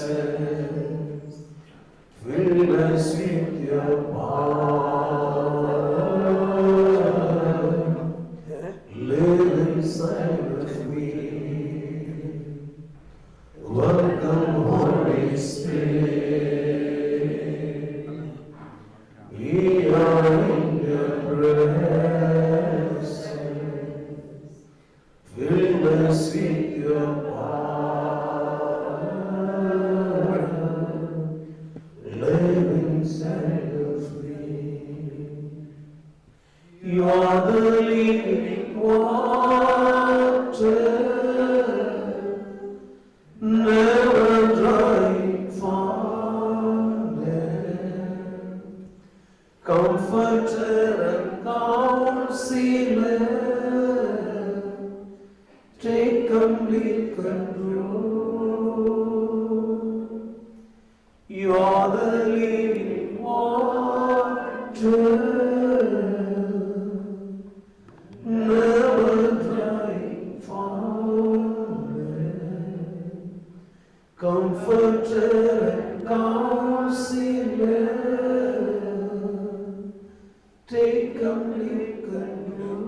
presence. Fill us with your power. Live inside of me. Welcome, Holy Spirit. We are in your presence. Fill us with your power. Live inside of me. You are the living water, never drying fountain, comforter and counselor, take complete control. You are the living water, never drying fountain, comforter and counselor, take complete control.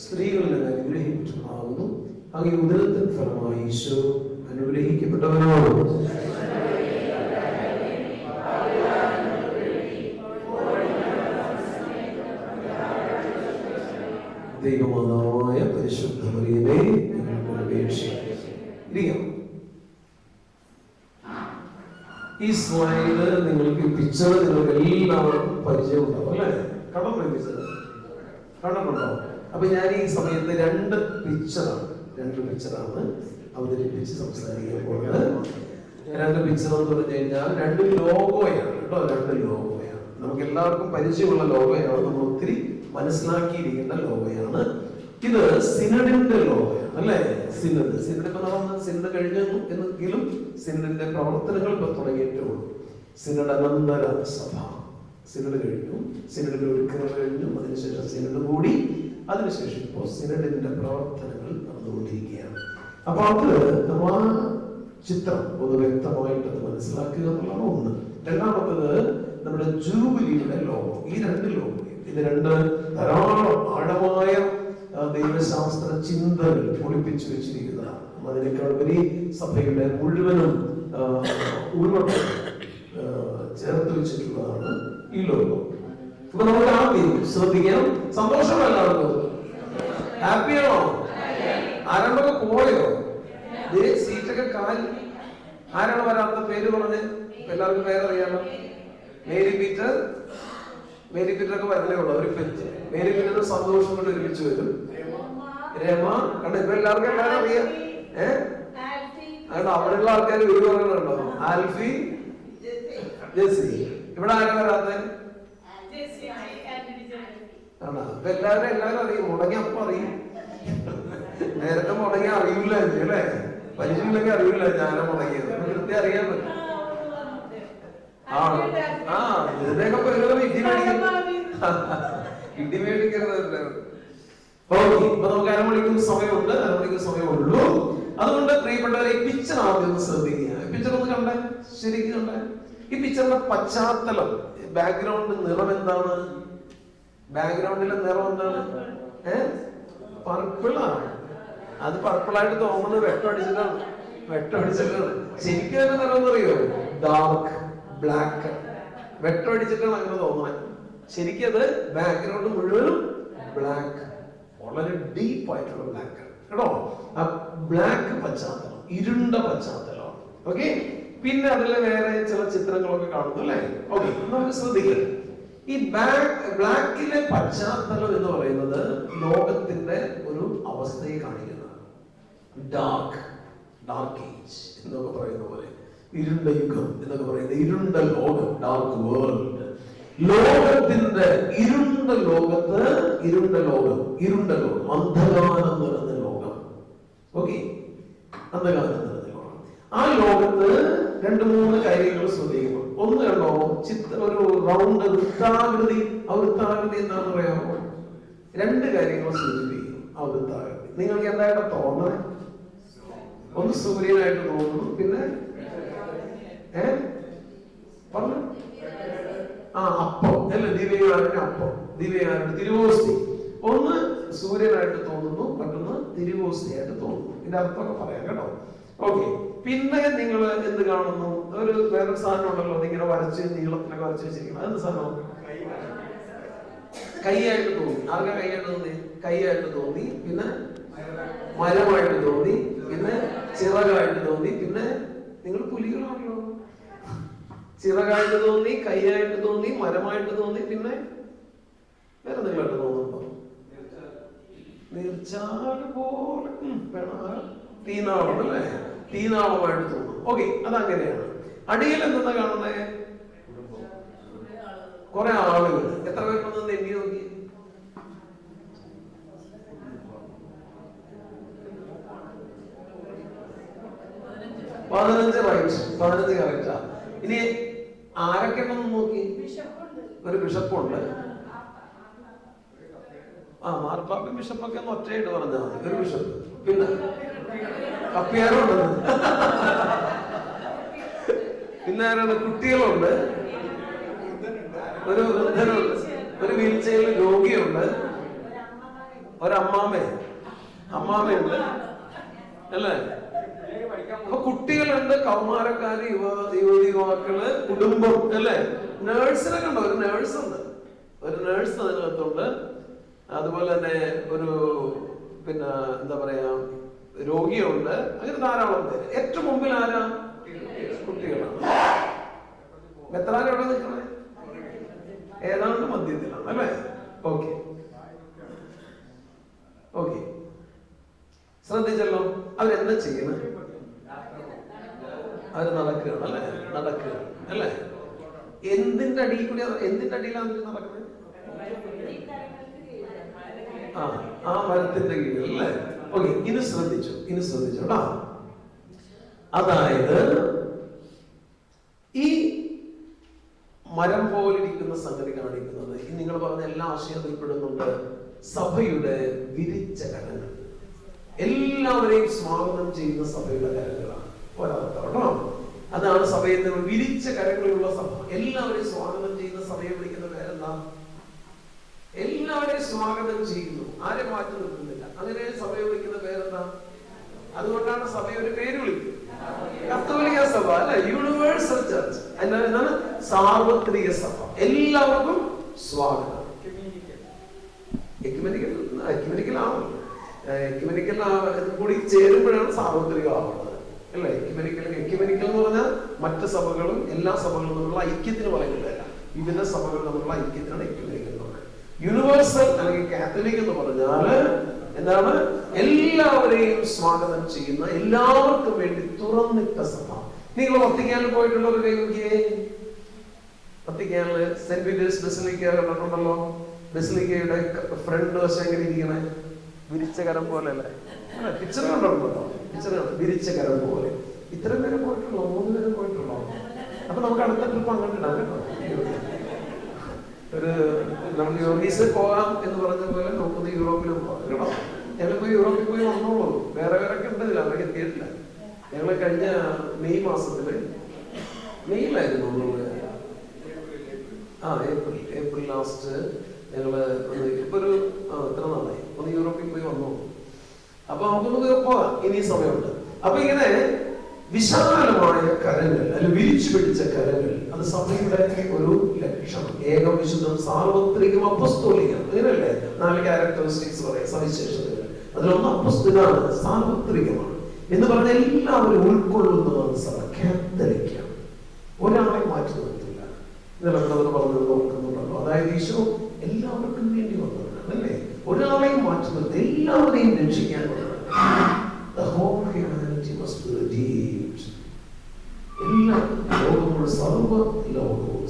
സ്ത്രീകളിൽ അനുഗ്രഹിക്കപ്പെട്ടവനാകുന്നു. അങ്ങേ ഉദരത്തിൻ ഫലമായി ഈശോ അനുഗ്രഹിക്കപ്പെട്ടവനാകുന്നു. ദൈവമാതാവായ പരിശുദ്ധ മറിയമേ, ഞങ്ങൾക്ക് അപേക്ഷിക്കാം. ഈ സ്ലൈഡ് നിങ്ങൾക്ക് പിക്ചർ നിങ്ങൾക്ക് എല്ലാവർക്കും പരിചയമുണ്ടാവും അല്ലേ? കണ്ടിട്ടുണ്ടോ? അപ്പൊ ഞാൻ ഈ സമയത്ത് രണ്ട് പിക്ചറാണ് അവതരിപ്പിച്ച് സംസാരിക്കാൻ പോകുന്നത്. രണ്ട് പിക്ചർ എന്ന് പറഞ്ഞു കഴിഞ്ഞാൽ രണ്ട് ലോഗോയാണ് കേട്ടോ. രണ്ട് ലോഗോയാണ്, നമുക്ക് എല്ലാവർക്കും പരിചയമുള്ള ലോഗോയാണ്, നമ്മൾ ഒത്തിരി മനസ്സിലാക്കിയിരിക്കേണ്ട ലോഗോയാണ്. ഇത് സിനഡിന്റെ ലോഗോയാണ് അല്ലേ? സിനഡ് ഇപ്പൊ നമ്മൾ സിനഡ് കഴിഞ്ഞു എന്നെങ്കിലും സിനഡിന്റെ പ്രവർത്തനങ്ങൾ ഇപ്പൊ തുടങ്ങിയിട്ടേ ഉള്ളൂ. സിനഡ് അനന്തര സഭ, സിനഡ് കഴിഞ്ഞു, സിനഡിന്റെ ഒരുക്കങ്ങൾ കഴിഞ്ഞു, അതിനുശേഷം സിനഡ് കൂടി, അതിനുശേഷം ഇപ്പോൾ സിനഡിന്റെ പ്രവർത്തനങ്ങൾ നടന്നുകൊണ്ടിരിക്കുകയാണ്. അപ്പൊ അത് ആ ചിത്രം ഒന്ന് വ്യക്തമായിട്ട് അത് മനസ്സിലാക്കുക എന്നുള്ളതാണ് ഒന്ന്. രണ്ടാമത്തത് നമ്മുടെ ജൂബിലിയുടെ ലോഗോ. ഈ രണ്ട് ലോഗോ, ഇത് രണ്ട് ധാരാളം ആഴമായ ദൈവശാസ്ത്ര ചിന്തകൾ ഒളിപ്പിച്ചു വെച്ചിരിക്കുന്നതാണ്. അതിനേക്കാൾ ഉപരി സഭയുടെ മുഴുവനും ഉൾവട്ടം ചേർത്ത് വെച്ചിട്ടുള്ളതാണ് ഈ ലോഗോ. അപ്പൊ നമുക്ക് ആദ്യം ശ്രദ്ധിക്കാം. സന്തോഷമല്ലാതെ ഹാപ്പിയാണോ? ആരണ്ടൊക്കെ പോയോ? ലിസ്റ്റിലൊക്കെ ആരാണ് വരാത്ത? പേര് പറഞ്ഞ് എല്ലാവർക്കും പേരറിയാമോ? Mary Peter. മേരി പീറ്റർ ഒക്കെ വരണേ ഉള്ളൂ. ഒരു പെറ്റ് മേരി പീറ്റർ സന്തോഷം കൊണ്ട് ഒരുമിച്ച് വരും. രമ കണ്ട ഇപ്പൊ എല്ലാവർക്കും എല്ലാവരും അറിയാം. അതുകൊണ്ട് അവിടെയുള്ള ആൾക്കാർ ഒരു പറയുന്നുണ്ടോ? ആൽഫി, ജെസി. ഇവിടെ ആരാ വരാത്ത? ആണോ? അപ്പൊ എല്ലാവരും അറിയും. മുടങ്ങി അപ്പൊ അറിയും. നേരത്തെ മുടങ്ങി അറിയില്ല അല്ലേ? പരിചയമില്ലെങ്കിൽ അറിയില്ല ഞാനും മുടങ്ങിയത്. കൃത്യം അറിയാൻ പറ്റും. ഇതിനൊക്കെ ഇടി മേടിക്കരുത്. ഓക്കെ, ഇപ്പൊ നമുക്ക് അരമണിക്കൂർ സമയമുണ്ട്. അരമണിക്കൂർ സമയമുള്ളൂ. അതുകൊണ്ട് പ്രിയപ്പെട്ടവരെ, ഈ പിക്ചർ ആദ്യം ഒന്ന് ശ്രദ്ധിക്കുക. പിക്ചർ ഒന്ന് കണ്ടേ, ശരിക്കും കണ്ടേ? ഈ പിക്ചറിന്റെ പശ്ചാത്തലം, ബാക്ക്ഗ്രൗണ്ട് നിറം എന്താണ്? ബാക്ക്ഗ്രൗണ്ടിലെ നിറം എന്താണ്? പർപ്പിളാണ്. അത് പർപ്പിളായിട്ട് തോന്നുന്നത് വെട്ടടിച്ചിട്ടാണ്. ശരിക്കും തന്നെ നിറം എന്നറിയോ? Dark black. വെട്ടടിച്ചിട്ടാണ് അങ്ങനെ തോന്നുന്നത്. ശരിക്കും അത് ബാക്ക്ഗ്രൗണ്ട് മുഴുവനും ബ്ലാക്ക്, വളരെ ഡീപ്പായിട്ടുള്ള ബ്ലാക്ക് കേട്ടോ. ആ ബ്ലാക്ക് പശ്ചാത്തലം, ഇരുണ്ട പശ്ചാത്തലം. ഓക്കെ, പിന്നെ അതിൽ വേറെ ചില ചിത്രങ്ങളൊക്കെ കാണുന്നു അല്ലേ? ഓക്കെ, നമുക്ക് ശ്രദ്ധിക്കാം. ഈ ബ്ലാക്കിലെ പശ്ചാത്തലം എന്ന് പറയുന്നത് ലോകത്തിന്റെ ഒരു അവസ്ഥയെ കാണിക്കുന്നതാണ്. ഡാർക്ക് ഏജ് എന്നൊക്കെ പറയുന്ന പോലെ, ഇരുണ്ട യുഗം എന്നൊക്കെ പറയുന്നത്, ഇരുണ്ട ലോകം, ഡാർക്ക് വേൾഡ്. ലോകത്തിന്റെ ഇരുണ്ട ലോകത്ത്, ഇരുണ്ട ലോകം, അന്ധകാരം നിറഞ്ഞ ലോകം. ഓക്കെ, അന്ധകാരം നിറഞ്ഞ ലോകം. ആ ലോകത്ത് 2-3 കാര്യങ്ങൾ ശ്രദ്ധിക്കണം. ഒന്ന് കണ്ടോ, ഒരു റൗണ്ട് വൃത്താകൃതി. ആ വൃത്താകൃതി എന്താണെന്ന് പറയാമോ? 2 കാര്യങ്ങൾ സൂചിപ്പിക്കും ആ വൃത്താകൃതി. നിങ്ങൾക്ക് എന്തായിട്ട് തോന്നണേ? ഒന്ന് സൂര്യനായിട്ട് തോന്നുന്നു, പിന്നെ പറഞ്ഞു അപ്പം അല്ല, ദിവ്യകാരന്റെ അപ്പം, ദിവ്യകാരന്റെ തിരുവോസ്തി. ഒന്ന് സൂര്യനായിട്ട് തോന്നുന്നു, മറ്റൊന്ന് തിരുവോസ്തിയായിട്ട് തോന്നുന്നു. ഇതിന്റെ അർത്ഥമൊക്കെ പറയാം കേട്ടോ. ഓക്കെ, പിന്നെ നിങ്ങൾ എന്ത് കാണുന്നു? വേറൊരു സാധനം ഉണ്ടല്ലോ, നിങ്ങനെ വരച്ച് നീളത്തിലൊക്കെ വരച്ച് വെച്ചിരിക്കുന്നത്. അതെന്ത് സാധനം? കൈയായിട്ട് തോന്നി. ആകെ കൈയായിട്ട് തോന്നി, പിന്നെ മരമായിട്ട് തോന്നി, പിന്നെ ചിറകായിട്ട് തോന്നി. പിന്നെ നിങ്ങൾ പുലികളാണല്ലോ. ചിറകായിട്ട് തോന്നി, കൈയായിട്ട് തോന്നി, മരമായിട്ട് തോന്നി, പിന്നെ വേറെ എന്തെങ്കിലുമായിട്ട് തോന്നുന്നുണ്ടോ? നീർച്ചാല് പോലെ തീനാളം അല്ലേ? തീനാളമായിട്ട് തോന്നും. ഓക്കെ, അതങ്ങനെയാണ്. അടിയിൽ എന്താ കാണുന്നത്? കുറെ ആളുകൾ. എത്ര പേരുണ്ടെന്ന് എണ്ണി നോക്കി. 15 റൈറ്റ്, 15 കറക്റ്റാ. ഇനി ആരൊക്കെ ഉണ്ടെന്ന് നോക്കി. ഒരു ബിഷപ്പുണ്ട്. മാർപ്പാപ്പയും ബിഷപ്പൊക്കെ ഒന്ന് ഒറ്റയായിട്ട് പറഞ്ഞാൽ മതി. ഒരു ബിഷപ്പ്, പിന്നെ കപ്പിയാരുണ്ട്, പിന്നെ ആരാണ്? കുട്ടികളുണ്ട്, ഒരു വൃദ്ധനുണ്ട്, ഒരു വീൽ ചെയറിൽ രോഗിയുണ്ട്, അമ്മാമയുണ്ട് അല്ലേ? അപ്പൊ കുട്ടികളുണ്ട്, കൗമാരക്കാര്, യുവാക്കള്, കുടുംബം അല്ലേ? നേഴ്സിനെ കണ്ടോ? ഒരു നേഴ്സുണ്ട്, അതിനകത്തുണ്ട്. അതുപോലെ തന്നെ ഒരു പിന്നെ എന്താ പറയാ, രോഗിയുണ്ട്. അങ്ങനെ ധാരാളം പേര്. ഏറ്റവും മുമ്പിൽ ആരാ? കുട്ടികളാണ്. മെത്രാൻ എവിടെ നിൽക്കണേ? ഏതാണ്ട് മധ്യത്തിലാണ് അല്ലേ? ഓക്കെ, ശ്രദ്ധിച്ചല്ലോ. അവരെന്താ ചെയ്യണേ? അവര് നടക്കുകയാണ് അല്ലേ? എന്തിന്റെ അടിയിലാണ് നടക്കുന്നത്? ആ മരത്തിന്റെ കീഴിൽ അല്ലേ? ഓക്കെ, ഇനി ശ്രദ്ധിച്ചു കേട്ടോ. അതായത് ഈ മരം പോലിരിക്കുന്ന സംഗതി കാണിക്കുന്നത്, ഈ നിങ്ങൾ പറഞ്ഞ എല്ലാ ആശയവും ഉൾപ്പെടുന്നുണ്ട്. സഭയുടെ വിരിച്ച കരങ്ങൾ, എല്ലാവരെയും സ്വാഗതം ചെയ്യുന്ന സഭയുടെ കരങ്ങളാണ് ഒരർത്ഥം കേട്ടോ. അതാണ് സഭയിൽ നിന്ന് വിരിച്ച കരങ്ങളിലുള്ള സഭ. എല്ലാവരെയും സ്വാഗതം ചെയ്യുന്ന സഭയെ വിളിക്കുന്ന പേരെന്താ? എല്ലാവരെയും സ്വാഗതം ചെയ്യുന്നു, ആരെ മാറ്റി നിർത്തുന്നില്ല. അങ്ങനെ സഭയെ വിളിക്കുന്ന പേരെന്താ? അതുകൊണ്ടാണ് സഭയെ ഒരു പേര് വിളിക്കുന്നത്, കത്തോലിക്ക സഭ അല്ലെ? Universal church. എന്താണ്? സാർവത്രിക സഭ. എല്ലാവർക്കും സ്വാഗതം. എക്യുമെനിക്കൽ ആണല്ലോ. എക്യുമെനിക്കൽ കൂടി ചേരുമ്പോഴാണ് സാർവത്രികം ആവുന്നത്. അല്ലേ? എക്യുമെനിക്കൽ എന്ന് പറഞ്ഞാൽ മറ്റ് സഭകളും എല്ലാ സഭകളും തമ്മിലുള്ള ഐക്യത്തിന് പറയുന്നതല്ല, വിവിധ സഭകൾ തമ്മിലുള്ള ഐക്യത്തിനാണ് എക്യുമെനിക്കൽ എന്ന് പറയുന്നത്. യൂണിവേഴ്സൽ അല്ലെങ്കിൽ കാത്തലിക് എന്ന് പറഞ്ഞാല് എന്താണ്? എല്ലാവരെയും സ്വാഗതം ചെയ്യുന്ന, എല്ലാവർക്കും വേണ്ടി തുറന്നിട്ട സഭ. നിങ്ങൾ വത്തിക്കാനിൽ പോയിട്ടുള്ളവർ കൈവക്കിയേ? വത്തിക്കാനില് സെന്റ് പീറ്റേഴ്സ് ബസിലിക്ക കണ്ടിട്ടുണ്ടല്ലോ. ബസിലിക്കയുടെ ഫ്രണ്ട് വശം എങ്ങനെ ഇരിക്കണേ? വിരിച്ച കരം പോലെ അല്ലേ? പിക്ചർ കണ്ടിട്ടുണ്ടല്ലോ, പിക്ചർ വിരിച്ച കരം പോലെ. ഇത്രയും പേരെ പോയിട്ടുള്ളോ? 3 പേരെ പോയിട്ടുള്ളോ? അപ്പൊ നമുക്ക് അടുത്ത ട്രിപ്പ് അങ്ങോട്ട് ഇടാം കേട്ടോ. ഒരു നമുക്ക് യൂറോപ്പീസിൽ പോകാം എന്ന് പറഞ്ഞ പോലെ നമുക്കൊന്ന് യൂറോപ്പിലും പോകാം കേട്ടോ. ഞങ്ങളിപ്പോ യൂറോപ്പിൽ പോയി വന്നോളൂ. വേറെ ഒക്കെ ഉണ്ട്, അവരൊക്കെ എത്തിയിട്ടില്ല. ഞങ്ങള് കഴിഞ്ഞ മെയ് മാസത്തില്, മെയ്യിലായിരുന്നു, ഏപ്രിൽ ലാസ്റ്റ് ഞങ്ങള് ഇപ്പൊ ഒരു എത്ര നാളായി ഒന്ന് യൂറോപ്പിൽ പോയി വന്നോളൂ. അപ്പൊ നമുക്കൊന്ന് പോകാം, ഇനി സമയമുണ്ട്. അപ്പൊ ഇങ്ങനെ വിശാലമായ കരങ്ങൾ, അല്ലെങ്കിൽ വിരിച്ചു പിടിച്ച കരങ്ങൾ, അത് സഭയുടെ ഒരു ലക്ഷണം. ഏകം, വിശുദ്ധം, സാർവത്രികം, അപ്പസ്തോലികം, അങ്ങനെയല്ലേ 4 ക്യാരക്ടറിസ്റ്റിക്സ് പറയാം, സവിശേഷതകൾ. അതിലൊന്ന് അപ്പസ്തോലികമാണ്, സാർവത്രികമാണ് എന്ന് പറഞ്ഞാൽ എല്ലാവരും ഉൾക്കൊള്ളുന്നതാണ് സഭ. കാത്തലിക്കാണ്, ഒരാളെ മാറ്റി നിർത്തില്ല. ഇന്നലെ പറഞ്ഞത് ഓർക്കുന്നുണ്ടല്ലോ. അതായത് ഈശോ എല്ലാവർക്കും വേണ്ടി വന്നതാണ്, അല്ലേ? ഒരാളെയും മാറ്റി നിർത്തി എല്ലാവരെയും രക്ഷിക്കാൻ വന്നതാണ്. The whole humanity must be redeemed. എല്ലാ ലോകമുള്ള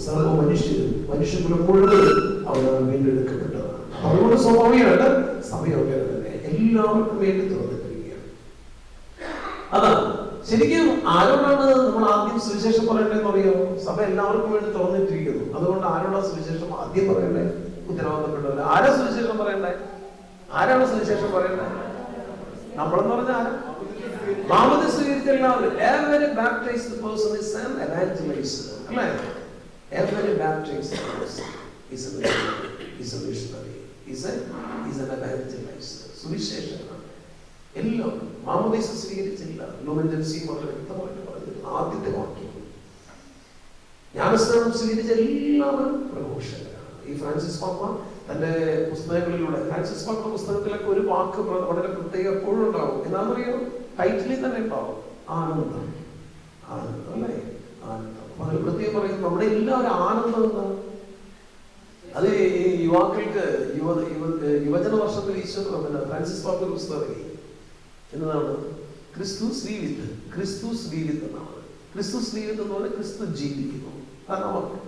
സർവ മനുഷ്യകുലം മുഴുവൻ അവരാണ് വീണ്ടെടുക്കപ്പെട്ടതാണ്. അതുകൊണ്ട് സ്വാഭാവികമല്ല, സഭയൊക്കെ തന്നെ എല്ലാവർക്കും വേണ്ടി തുറന്നിട്ടിരിക്കുകയാണ്. അതാണ് ശരിക്കും. ആരോടാണ് നമ്മൾ ആദ്യം സുവിശേഷം പറയേണ്ടതെന്ന് അറിയാമോ? സഭ എല്ലാവർക്കും വേണ്ടി തുറന്നിട്ടിരിക്കുന്നു. അതുകൊണ്ട് ആരോടാണ് സുവിശേഷം ആദ്യം പറയണ്ടേ? ഉത്തരവാദിത്തപ്പെട്ടവർ. ആരാ സുവിശേഷം പറയണ്ടേ? ആരാണ് സുവിശേഷം പറയണ്ടേ? നമ്മളെന്ന് പറഞ്ഞാൽ മാമോദീസ സ്വീകരിച്ച എല്ലാവരും. Every baptized person is an evangelist, അല്ലേ? Every baptized person is a missionary, is an evangelist. സുവിശേഷമാണ് എല്ലാവരും. മാമോദീസ സ്വീകരിച്ചില്ല, ലൂമൻ ജൻസി വളരെ വ്യക്തമായിട്ട് പറഞ്ഞിരുന്നു ആദ്യത്തെ വാക്യം. ജ്ഞാനസ്നാനം സ്വീകരിച്ച എല്ലാവരും പ്രഘോഷകരാണ്. ഈ ഫ്രാൻസിസ് പാപ്പ തന്റെ പുസ്തകങ്ങളിലൂടെ, ഫ്രാൻസിസ് പാപ്പ പുസ്തകത്തിലൊക്കെ ഒരു വാക്ക് വളരെ പ്രത്യേക എപ്പോഴും ഉണ്ടാവും. എന്താണെന്നറിയോ? ടൈറ്റിലിൽ തന്നെ ഉണ്ടാവും, ആനന്ദം. ആനന്ദം, അല്ലേ? ആനന്ദം. അപ്പൊ അതിൽ പ്രത്യേകം പറയുന്നത് നമ്മുടെ എല്ലാവരും ആനന്ദം എന്താണ്? അത് ഈ യുവാക്കൾക്ക് യുവജന വർഷത്തിൽ ഈശോ ഫ്രാൻസിസ് പാപ്പ പുസ്തകം എന്നതാണ് ക്രിസ്തു ശ്രീവിത്ത്. ക്രിസ്തു ശ്രീവിത്ത് എന്നാണ്. ക്രിസ്തു ശ്രീവിത്ത് എന്ന് പറഞ്ഞാൽ ക്രിസ്തു ജീവിക്കുന്നു, അതാണ്.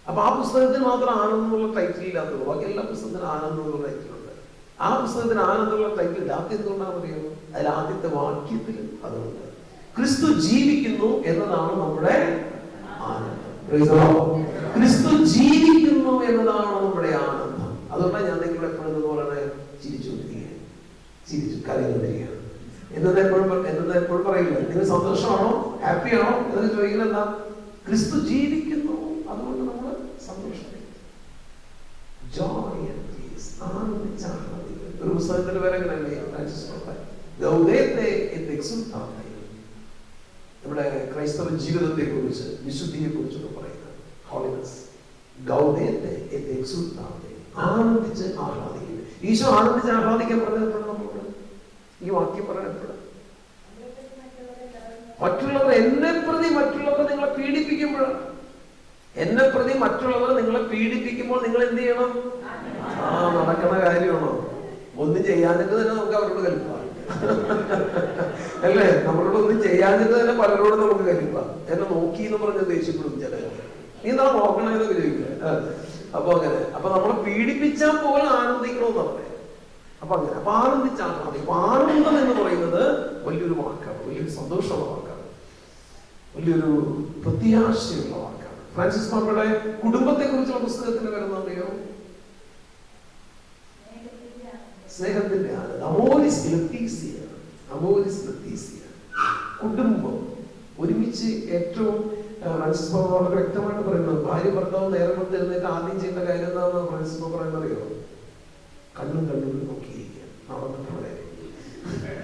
അപ്പൊ ആ പുസ്തകത്തിന് മാത്രം ആനന്ദം എന്നുള്ള ടൈറ്റിൽ ഇല്ലാത്തുള്ളൂ. ബാക്കി എല്ലാ പുസ്തകത്തിനും ആനന്ദം എന്നുള്ള ടൈറ്റിലുണ്ട്. ആ പുസ്തകത്തിന് ആനന്ദം എന്നുള്ള ടൈറ്റിൽ ഇല്ലാത്ത എന്തുകൊണ്ടാണ് അറിയുമോ? അതിൽ ആദ്യത്തെ വാക്യത്തിൽ അതുകൊണ്ട് ക്രിസ്തു ജീവിക്കുന്നു എന്നതാണ് നമ്മുടെ ആനന്ദം. ക്രിസ്തു ജീവിക്കുന്നു എന്നതാണ് നമ്മുടെ ആനന്ദം. അതുകൊണ്ടാണ് ഞാൻ നിങ്ങൾ എപ്പോഴും പറയണേ, ചിരിച്ചുകൊണ്ടിരിക്കുക, ചിരിച്ചു കരഞ്ഞുകൊണ്ടിരിക്കുകയാണ് എന്നത് എപ്പോഴും പറയില്ല. നിങ്ങൾ സന്തോഷമാണോ, ഹാപ്പിയാണോ എന്നൊക്കെ ചോദിക്കുന്നത് എന്താ? ക്രിസ്തു ജീവിക്കുന്നു, അതുകൊണ്ട് നമ്മൾ സന്തോഷം. ഒരു പുസ്തകത്തിന്റെ പേര് എങ്ങനെയല്ലേ? നമ്മുടെ ക്രൈസ്തവ ജീവിതത്തെ കുറിച്ച്, വിശുദ്ധിയെ കുറിച്ചൊക്കെ പറയുന്നത് ഹോളിനെസ്. ആനന്ദിച്ച് ആഹ്ലാദിക്കുക. ഈശോ ആനന്ദിച്ച് ആഹ്ലാദിക്കാൻ പറഞ്ഞപ്പോഴും നമ്മളോട് ഈ വാക്യം പറയപ്പെടും. മറ്റുള്ളവർ എന്നെ പ്രതി മറ്റുള്ളവർ നിങ്ങളെ പീഡിപ്പിക്കുമ്പോഴാണ്. എന്നെ പ്രതി മറ്റുള്ളവർ നിങ്ങളെ പീഡിപ്പിക്കുമ്പോൾ നിങ്ങൾ എന്ത് ചെയ്യണം? നടക്കുന്ന കാര്യമാണോ? ഒന്നും ചെയ്യാഞ്ഞിട്ട് തന്നെ നമുക്ക് അവരോട് കലിപ്പാം, അല്ലേ? നമ്മളോട് ഒന്നും ചെയ്യാഞ്ഞിട്ട് തന്നെ പലരോടും നമുക്ക് കലിപ്പാം. എന്നെ നോക്കി എന്ന് പറഞ്ഞ് ദേഷ്യപ്പെടും ചില. നീ എന്താ നോക്കണമെന്നൊക്കെ ചോദിക്കുക. അപ്പൊ അങ്ങനെ, അപ്പൊ നമ്മളെ പീഡിപ്പിച്ചാൽ പോലെ ആനന്ദിക്കണമെന്നാ പറയാം. അപ്പൊ അങ്ങനെ, അപ്പൊ ആനന്ദിച്ചാൽ മതി. അപ്പൊ ആനന്ദം എന്ന് പറയുന്നത് വലിയൊരു വാക്കാണ്, വലിയൊരു സന്തോഷമുള്ള വാക്കാണ്, വലിയൊരു പ്രത്യാശയുള്ള വാക്കാണ്. ഫ്രാൻസിസ് പാപ്പയുടെ കുടുംബത്തെ കുറിച്ചുള്ള പുസ്തകത്തിന് വരുന്ന അറിയോ? സ്നേഹത്തിന്റെ അമോരിസ് ലെത്തീസിയ. അമോരിസ് ലെത്തീസിയ, കുടുംബം ഒരുമിച്ച്. ഏറ്റവും ഫ്രാൻസിസ് പാപ്പ വളരെ വ്യക്തമായിട്ട് പറയുന്നത്, ഭാര്യ ഭർത്താവ് നേരം കൊണ്ട് എഴുന്നേറ്റ് ആദ്യം ചെയ്യേണ്ട കാര്യം എന്താണെന്ന് ഫ്രാൻസിസ് പാപ്പ പറയുന്നത് അറിയോ? കണ്ണും നോക്കിയിരിക്കുക, നടന്നിട്ടുള്ള.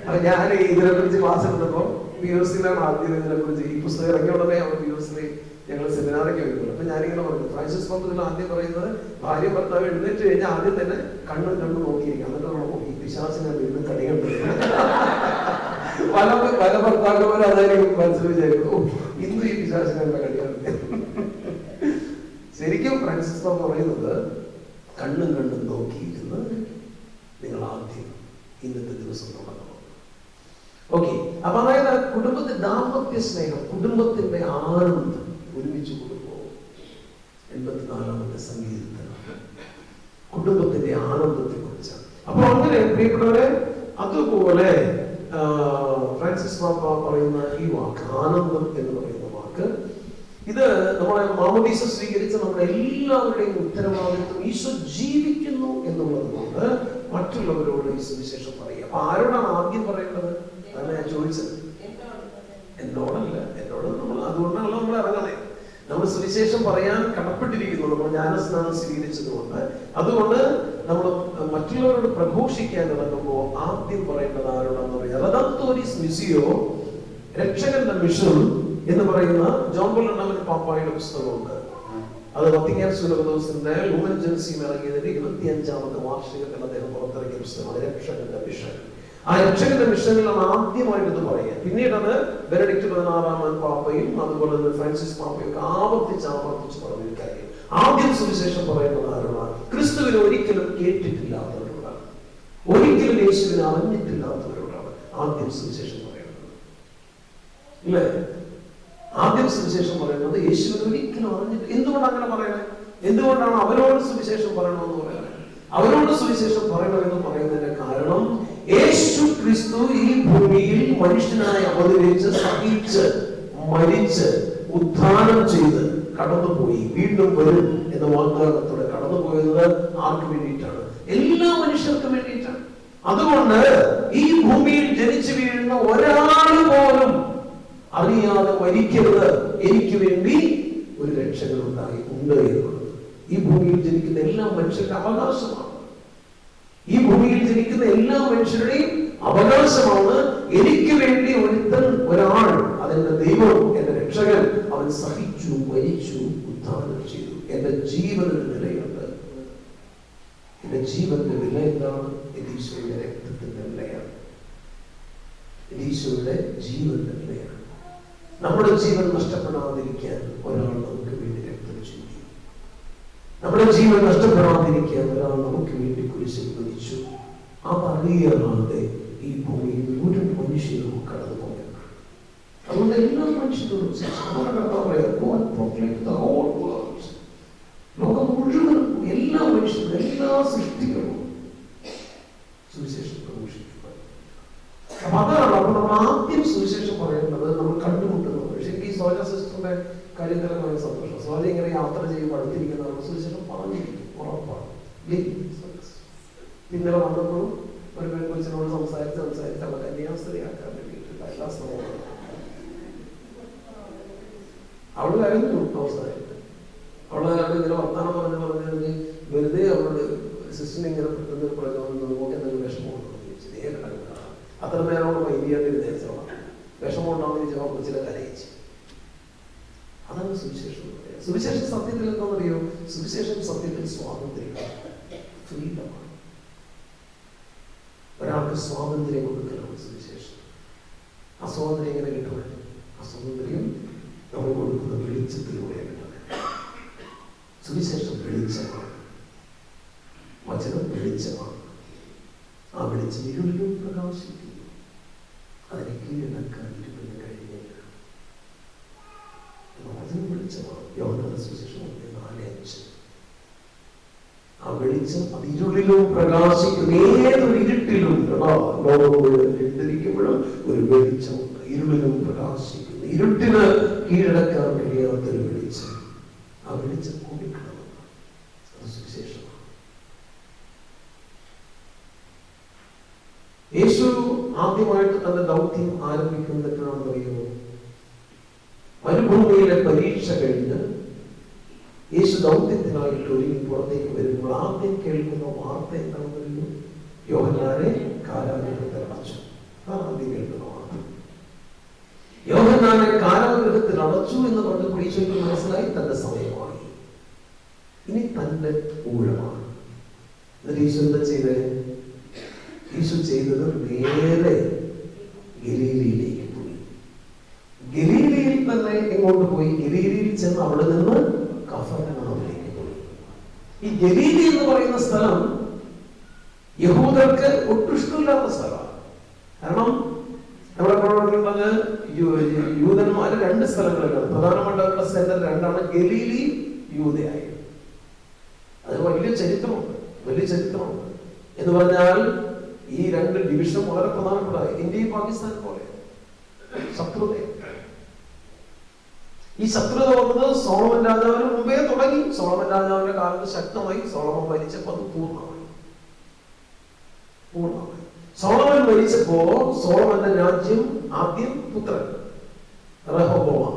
അപ്പൊ ഞാൻ ഇതിനെ കുറിച്ച് ക്ലാസ് എടുത്തപ്പോ PUC-ലാണ് ആദ്യം ഇതിനെ കുറിച്ച്. ഈ പുസ്തകം ഇറങ്ങിയ ഉടനെ അവർ PUC-ൽ ഞങ്ങൾ സെമിനാറൊക്കെ വയ്ക്കുള്ളൂ. അപ്പൊ ഞാനിങ്ങനെ പറഞ്ഞു, ഫ്രാൻസിസ് പാപ്പ ഇതിൽ ആദ്യം പറയുന്നത് ഭാര്യ ഭർത്താവ് എഴുന്നേറ്റ് കഴിഞ്ഞാൽ ആദ്യം തന്നെ കണ്ണും നോക്കിയിരിക്കുക. എന്നിട്ട് നമ്മൾ ഈ പിശാചിനെ വീണ്ടും കടികണ്ട് പല ഭർത്താക്കന്മാരും അതായിരിക്കും മനസ്സിൽ വിചാരിക്കും, ഇന്നും ഈ പിശാചിനെ കളിയാണ്. ശരിക്കും ഫ്രാൻസിസ് പാപ്പ പറയുന്നത്, കണ്ണും കണ്ണും നോക്കിയിരുന്ന് നിങ്ങൾ ആദ്യം ഇന്നത്തെ ദിവസം തുടങ്ങണം. ഓക്കെ, അപ്പൊ അതായത് കുടുംബത്തിന്റെ ദാമ്പത്യ സ്നേഹം, കുടുംബത്തിന്റെ ആനന്ദം ഒരുമിച്ച് കൊണ്ടുപോകും. 84ാമത്തെ സങ്കീർത്തനം കുടുംബത്തിന്റെ ആനന്ദത്തെ കുറിച്ചാണ്. അപ്പൊ അങ്ങനെ പ്രിയപ്പെട്ടവരെ, അതുപോലെ ഫ്രാൻസിസ് പാപ്പ പറയുന്ന ഈ വാക്ക്, ആനന്ദം എന്ന് പറയുന്ന വാക്ക്, ഇത് നമ്മളെ മാമോദീസ സ്വീകരിച്ച നമ്മുടെ എല്ലാവരുടെയും ഉത്തരവാദിത്വം. ഈശോ ജീവിക്കുന്നു എന്നുള്ളത് കൊണ്ട് മറ്റുള്ളവരോട് ഈ സുവിശേഷം പറയുക. അപ്പൊ ആരോടാണ് ആദ്യം പറയേണ്ടത്? അതാണ് ഞാൻ ചോദിച്ചത്. എന്നോടല്ല, എന്നോട് നമ്മൾ അതുകൊണ്ടാണല്ലോ നമ്മൾ ഇറങ്ങണേ. നമ്മൾ സുവിശേഷം പറയാൻ കടപ്പെട്ടിരിക്കുന്നു, നമ്മൾ ജ്ഞാനസ്നാനം സ്വീകരിച്ചതുകൊണ്ട്. അതുകൊണ്ട് നമ്മൾ മറ്റുള്ളവരോട് പ്രഘോഷിക്കാൻ ഇറങ്ങുമ്പോൾ ആദ്യം പറയേണ്ടത് ആരോടാന്ന് പറയാം. റെഡംപ്റ്റോറിസ് മിസ്സിയോ, രക്ഷകന്റെ മിഷൻ എന്ന് പറയുന്ന ജോൺ പോൾ രണ്ടാമൻ പാപ്പായുടെ പുസ്തകമുണ്ട്. അത് വത്തിക്കാൻ സുനഹദോസിന്റെ ലൂമൻ ജൻസിയും ഇറങ്ങിയതിന്റെ 25ാമത്തെ വാർഷികത്തിൽ അദ്ദേഹം പുറത്തിറക്കിയ പുസ്തകമാണ് രക്ഷകന്റെ മിഷൻ. ആ രക്ഷകന്റെ മിഷനിലാണ് ആദ്യമായിട്ട് ഇത് പറയുക. പിന്നീട് അത് ബെനഡിക്ട് 16ാമൻ പാപ്പയും അതുപോലെ തന്നെ ഫ്രാൻസിസ് പാപ്പയും ഒക്കെ ആവർത്തിച്ച് പറഞ്ഞൊരു കാര്യം. ആദ്യം സുവിശേഷം പറയുന്നത് ആരോടാണ്? ക്രിസ്തുവിനെ ഒരിക്കലും കേട്ടിട്ടില്ലാത്തവരോടാണ്, ഒരിക്കലും യേശുവിനെ അറിഞ്ഞിട്ടില്ലാത്തവരോടാണ് ആദ്യം സുവിശേഷം പറയുന്നത്. ഇല്ലേ? ആദ്യം സുവിശേഷം പറയുന്നത് യേശുവിനെ ഒരിക്കലും അറിഞ്ഞിട്ട്. എന്തുകൊണ്ടാണ് അങ്ങനെ പറയണേ? എന്തുകൊണ്ടാണ് അവരോട് സുവിശേഷം പറയണമെന്ന് പറയുന്നത്? അവരോട് സുവിശേഷം പറയണമെന്ന് പറയുന്നതിന്റെ കാരണം, യേശു ക്രിസ്തു ഈ ഭൂമിയിൽ മനുഷ്യനായി അവതരിച്ച് സഹിച്ച് മരിച്ച് ഉത്ഥാനം ചെയ്ത് കടന്നുപോയി, വീണ്ടും വരും എന്ന വാഗ്ദാനത്തോടെ കടന്നുപോയത് ആർക്ക് വേണ്ടിയിട്ടാണ്? എല്ലാ മനുഷ്യർക്കും വേണ്ടിയിട്ടാണ്. അതുകൊണ്ട് ഈ ഭൂമിയിൽ ജനിച്ചു വീഴുന്ന ഒരാൾ പോലും അറിയാതെ മരിക്കരുത്, എനിക്ക് വേണ്ടി ഒരു രക്ഷകൻ ഉണ്ട് എന്നുള്ളത് ഈ ഭൂമിയിൽ ജനിക്കുന്ന എല്ലാ മനുഷ്യരുടെ അവകാശമാണ്. ഈ ഭൂമിയിൽ ജനിക്കുന്ന എല്ലാ മനുഷ്യരുടെയും അവകാശമാണ്. എനിക്ക് വേണ്ടി ഒരാൾ, അതെന്റെ ദൈവം, എന്റെ രക്ഷകൻ, അവൻ സഹിച്ചു മരിച്ചു ഉത്ഥാനം ചെയ്തു. എന്റെ ജീവനൊരു നിലയുണ്ട്. എന്റെ ജീവന്റെ വില എന്താണ്? എന്റെ ഈശോയുടെ രക്തത്തിന്റെ വിലയാണ്. എന്റെ ഈശോയുടെ ജീവന്റെ വിലയാണ്. നമ്മുടെ ജീവൻ നഷ്ടപ്പെടാതിരിക്കാൻ ഒരാൾ നമുക്ക് വേണ്ടി രക്തം ചിന്തി. നമ്മുടെ ജീവൻ നഷ്ടപ്പെടാതിരിക്കാൻ ഒരാൾ നമുക്ക് വേണ്ടി കുരിശിൽ മരിച്ചു. അതറിയാതെ ഈ ഭൂമിയിൽ ഒരു മനുഷ്യരും കടന്നു പോയത്. അതുകൊണ്ട് എല്ലാ മനുഷ്യരോടും ലോകം മുഴുവൻ എല്ലാ മനുഷ്യരും എല്ലാ സൃഷ്ടികളും സുവിശേഷം പ്രഘോഷിക്കുക. അപ്പൊ അതാണ്. അപ്പൊ നമ്മൾ ആദ്യം സുവിശേഷം പറയുന്നത് നമ്മൾ കണ്ടുമുട്ടുന്നത്. പക്ഷെ എനിക്ക് ഈ സോജ സിസ്റ്ററിന്റെ കാര്യത്തിൽ വളരെ സന്തോഷം. സോജ ഇങ്ങനെ യാത്ര ചെയ്യുമ്പോൾ അടുത്തിരിക്കുന്ന നമ്മൾ സുവിശേഷം പറഞ്ഞിരിക്കും, ഉറപ്പാണ്. ഇന്നലെ വന്നപ്പോഴും ഒരു പെൺകൊച്ചിനോട് സംസാരിച്ച് അവ കന്യാസ്ത്രീയാക്കാൻ വേണ്ടിയിട്ടുള്ള എല്ലാ ശ്രമങ്ങളും അവള് കരഞ്ഞു. അവസാനം അവളെ ഇങ്ങനെ വർത്താനം പറഞ്ഞ് വെറുതെ അവളോട് സിസ്റ്ററിനെ ഇങ്ങനെ പെട്ടെന്ന് പ്രചോദനം നമുക്ക് എന്തെങ്കിലും വിഷമമുണ്ടോ ചോദിച്ചു. അത്ര നേരോട് വൈകിയാണ്ട് വിചാരിച്ചോളാം. വിഷമമുണ്ടാവുന്ന ചോദിച്ചാൽ കൊച്ചിലെ കരയിച്ചു. അതാണ് സുവിശേഷം. സുവിശേഷം സത്യത്തിൽ എന്താണെന്നറിയോ? സുവിശേഷം സത്യത്തിൽ സ്വാതന്ത്ര്യമാണ്, ഫ്രീഡമാണ്. ഒരാൾക്ക് സ്വാതന്ത്ര്യം കൊടുക്കലാണ് സുവിശേഷം. ആ സ്വാതന്ത്ര്യം എങ്ങനെ കിട്ടുന്നത്? ആ സ്വാതന്ത്ര്യം നമ്മൾ കൊടുക്കുന്ന വെളിച്ചത്തിലൂടെ കിട്ടുന്നത്. സുവിശേഷം വെളിച്ചമാണ്, വചനം വെളിച്ചമാണ്. ആ വെളിച്ചം ഇരുളിലും പ്രകാശിക്കുന്നു. അതിനെ കീഴടക്കാൻ ഇരുളിന് കഴിഞ്ഞില്ല. വചനം വെളിച്ചമാണ്. യോഹന്നാന്റെ സുവിശേഷം 4:5. ആ വെളിച്ചം അത് ഇരുളിലും പ്രകാശിക്കുന്നു. ഏതൊരു ഇരുട്ടിലും ലോകം മുഴുവൻ ഇരുട്ടിരിക്കുമ്പോഴും ഒരു വെളിച്ചമുണ്ട്. ഇരുളിലും പ്രകാശിക്കുന്നു. ഇരുട്ടിന് കീഴടക്കാൻ കഴിയാത്തൊരു വെളിച്ചം. ആ വെളിച്ചം കൊടുക്കണം. അത് സുവിശേഷമാണ്. യേശു ആദ്യമായിട്ട് തന്റെ ദൗത്യം ആരംഭിക്കുന്നത് എപ്പോഴാണെന്ന് അറിയുമോ? മരുഭൂമിയിലെ പരീക്ഷ കഴിഞ്ഞ് യേശു ദൗത്യത്തിനായിട്ട് ഒരുങ്ങി പുറത്തേക്ക് വരുമ്പോൾ ആദ്യം കേൾക്കുന്ന വാർത്ത എന്താണെന്നറിയോ? യോഹന്നാനെ കാരാഗൃഹത്തിൽ അടച്ചു. ആദ്യം കേൾക്കുന്ന വാർത്ത യോഹന്നാനെ കാരാഗൃഹത്തിൽ അടച്ചു എന്ന് പറഞ്ഞപ്പോൾ ഈശോയ്ക്ക് മനസ്സിലായി തന്റെ സമയമായി, ഇനി തന്റെ ഊഴമാണ്. എന്നിട്ട് ഈശോ എന്താ ചെയ്തത്? ഈശോ ചെയ്തത് നേരെ ഗലീലയിലേക്ക് പോയി. ഗലീലയിൽ തന്നെ എങ്ങോട്ട് പോയി? ഗലീലയിൽ ചെന്ന് അവിടെ നിന്ന് കഫർനഹൂമിലേക്ക് പോയി. ഈ ഗലീലി എന്ന് പറയുന്ന സ്ഥലം യഹൂദർക്ക് ഒട്ടും ഇഷ്ടമില്ലാത്ത സ്ഥലമാണ്. കാരണം നമ്മുടെ പ്രവർത്തനങ്ങൾ യൂതന്മാര് രണ്ട് സ്ഥലങ്ങളിലാണ്. പ്രധാനമായിട്ട് അവരുടെ സെന്റർ രണ്ടാണ്, ഗലീലി, യൂദയായി. അത് വലിയ ചരിത്രമുണ്ട് എന്ന് പറഞ്ഞാൽ ഈ രണ്ട് ഡിവിഷൻ വളരെ പ്രധാനപ്പെട്ട, ഇന്ത്യയും പാകിസ്ഥാൻ പോലെ ശത്രുത. ഈ ശത്രുത വന്നത് സോളമൻ രാജാവിന് മുമ്പേ തുടങ്ങി. സോളമൻ രാജാവിന്റെ കാലത്ത് ശക്തമായി. സോളമൻ മരിച്ചപ്പോൾ അത് പൂർണ്ണമായി. സോളമൻ മരിച്ചപ്പോ സോളമന്റെ രാജ്യം ആദ്യം പുത്രൻ റഹോബോവാം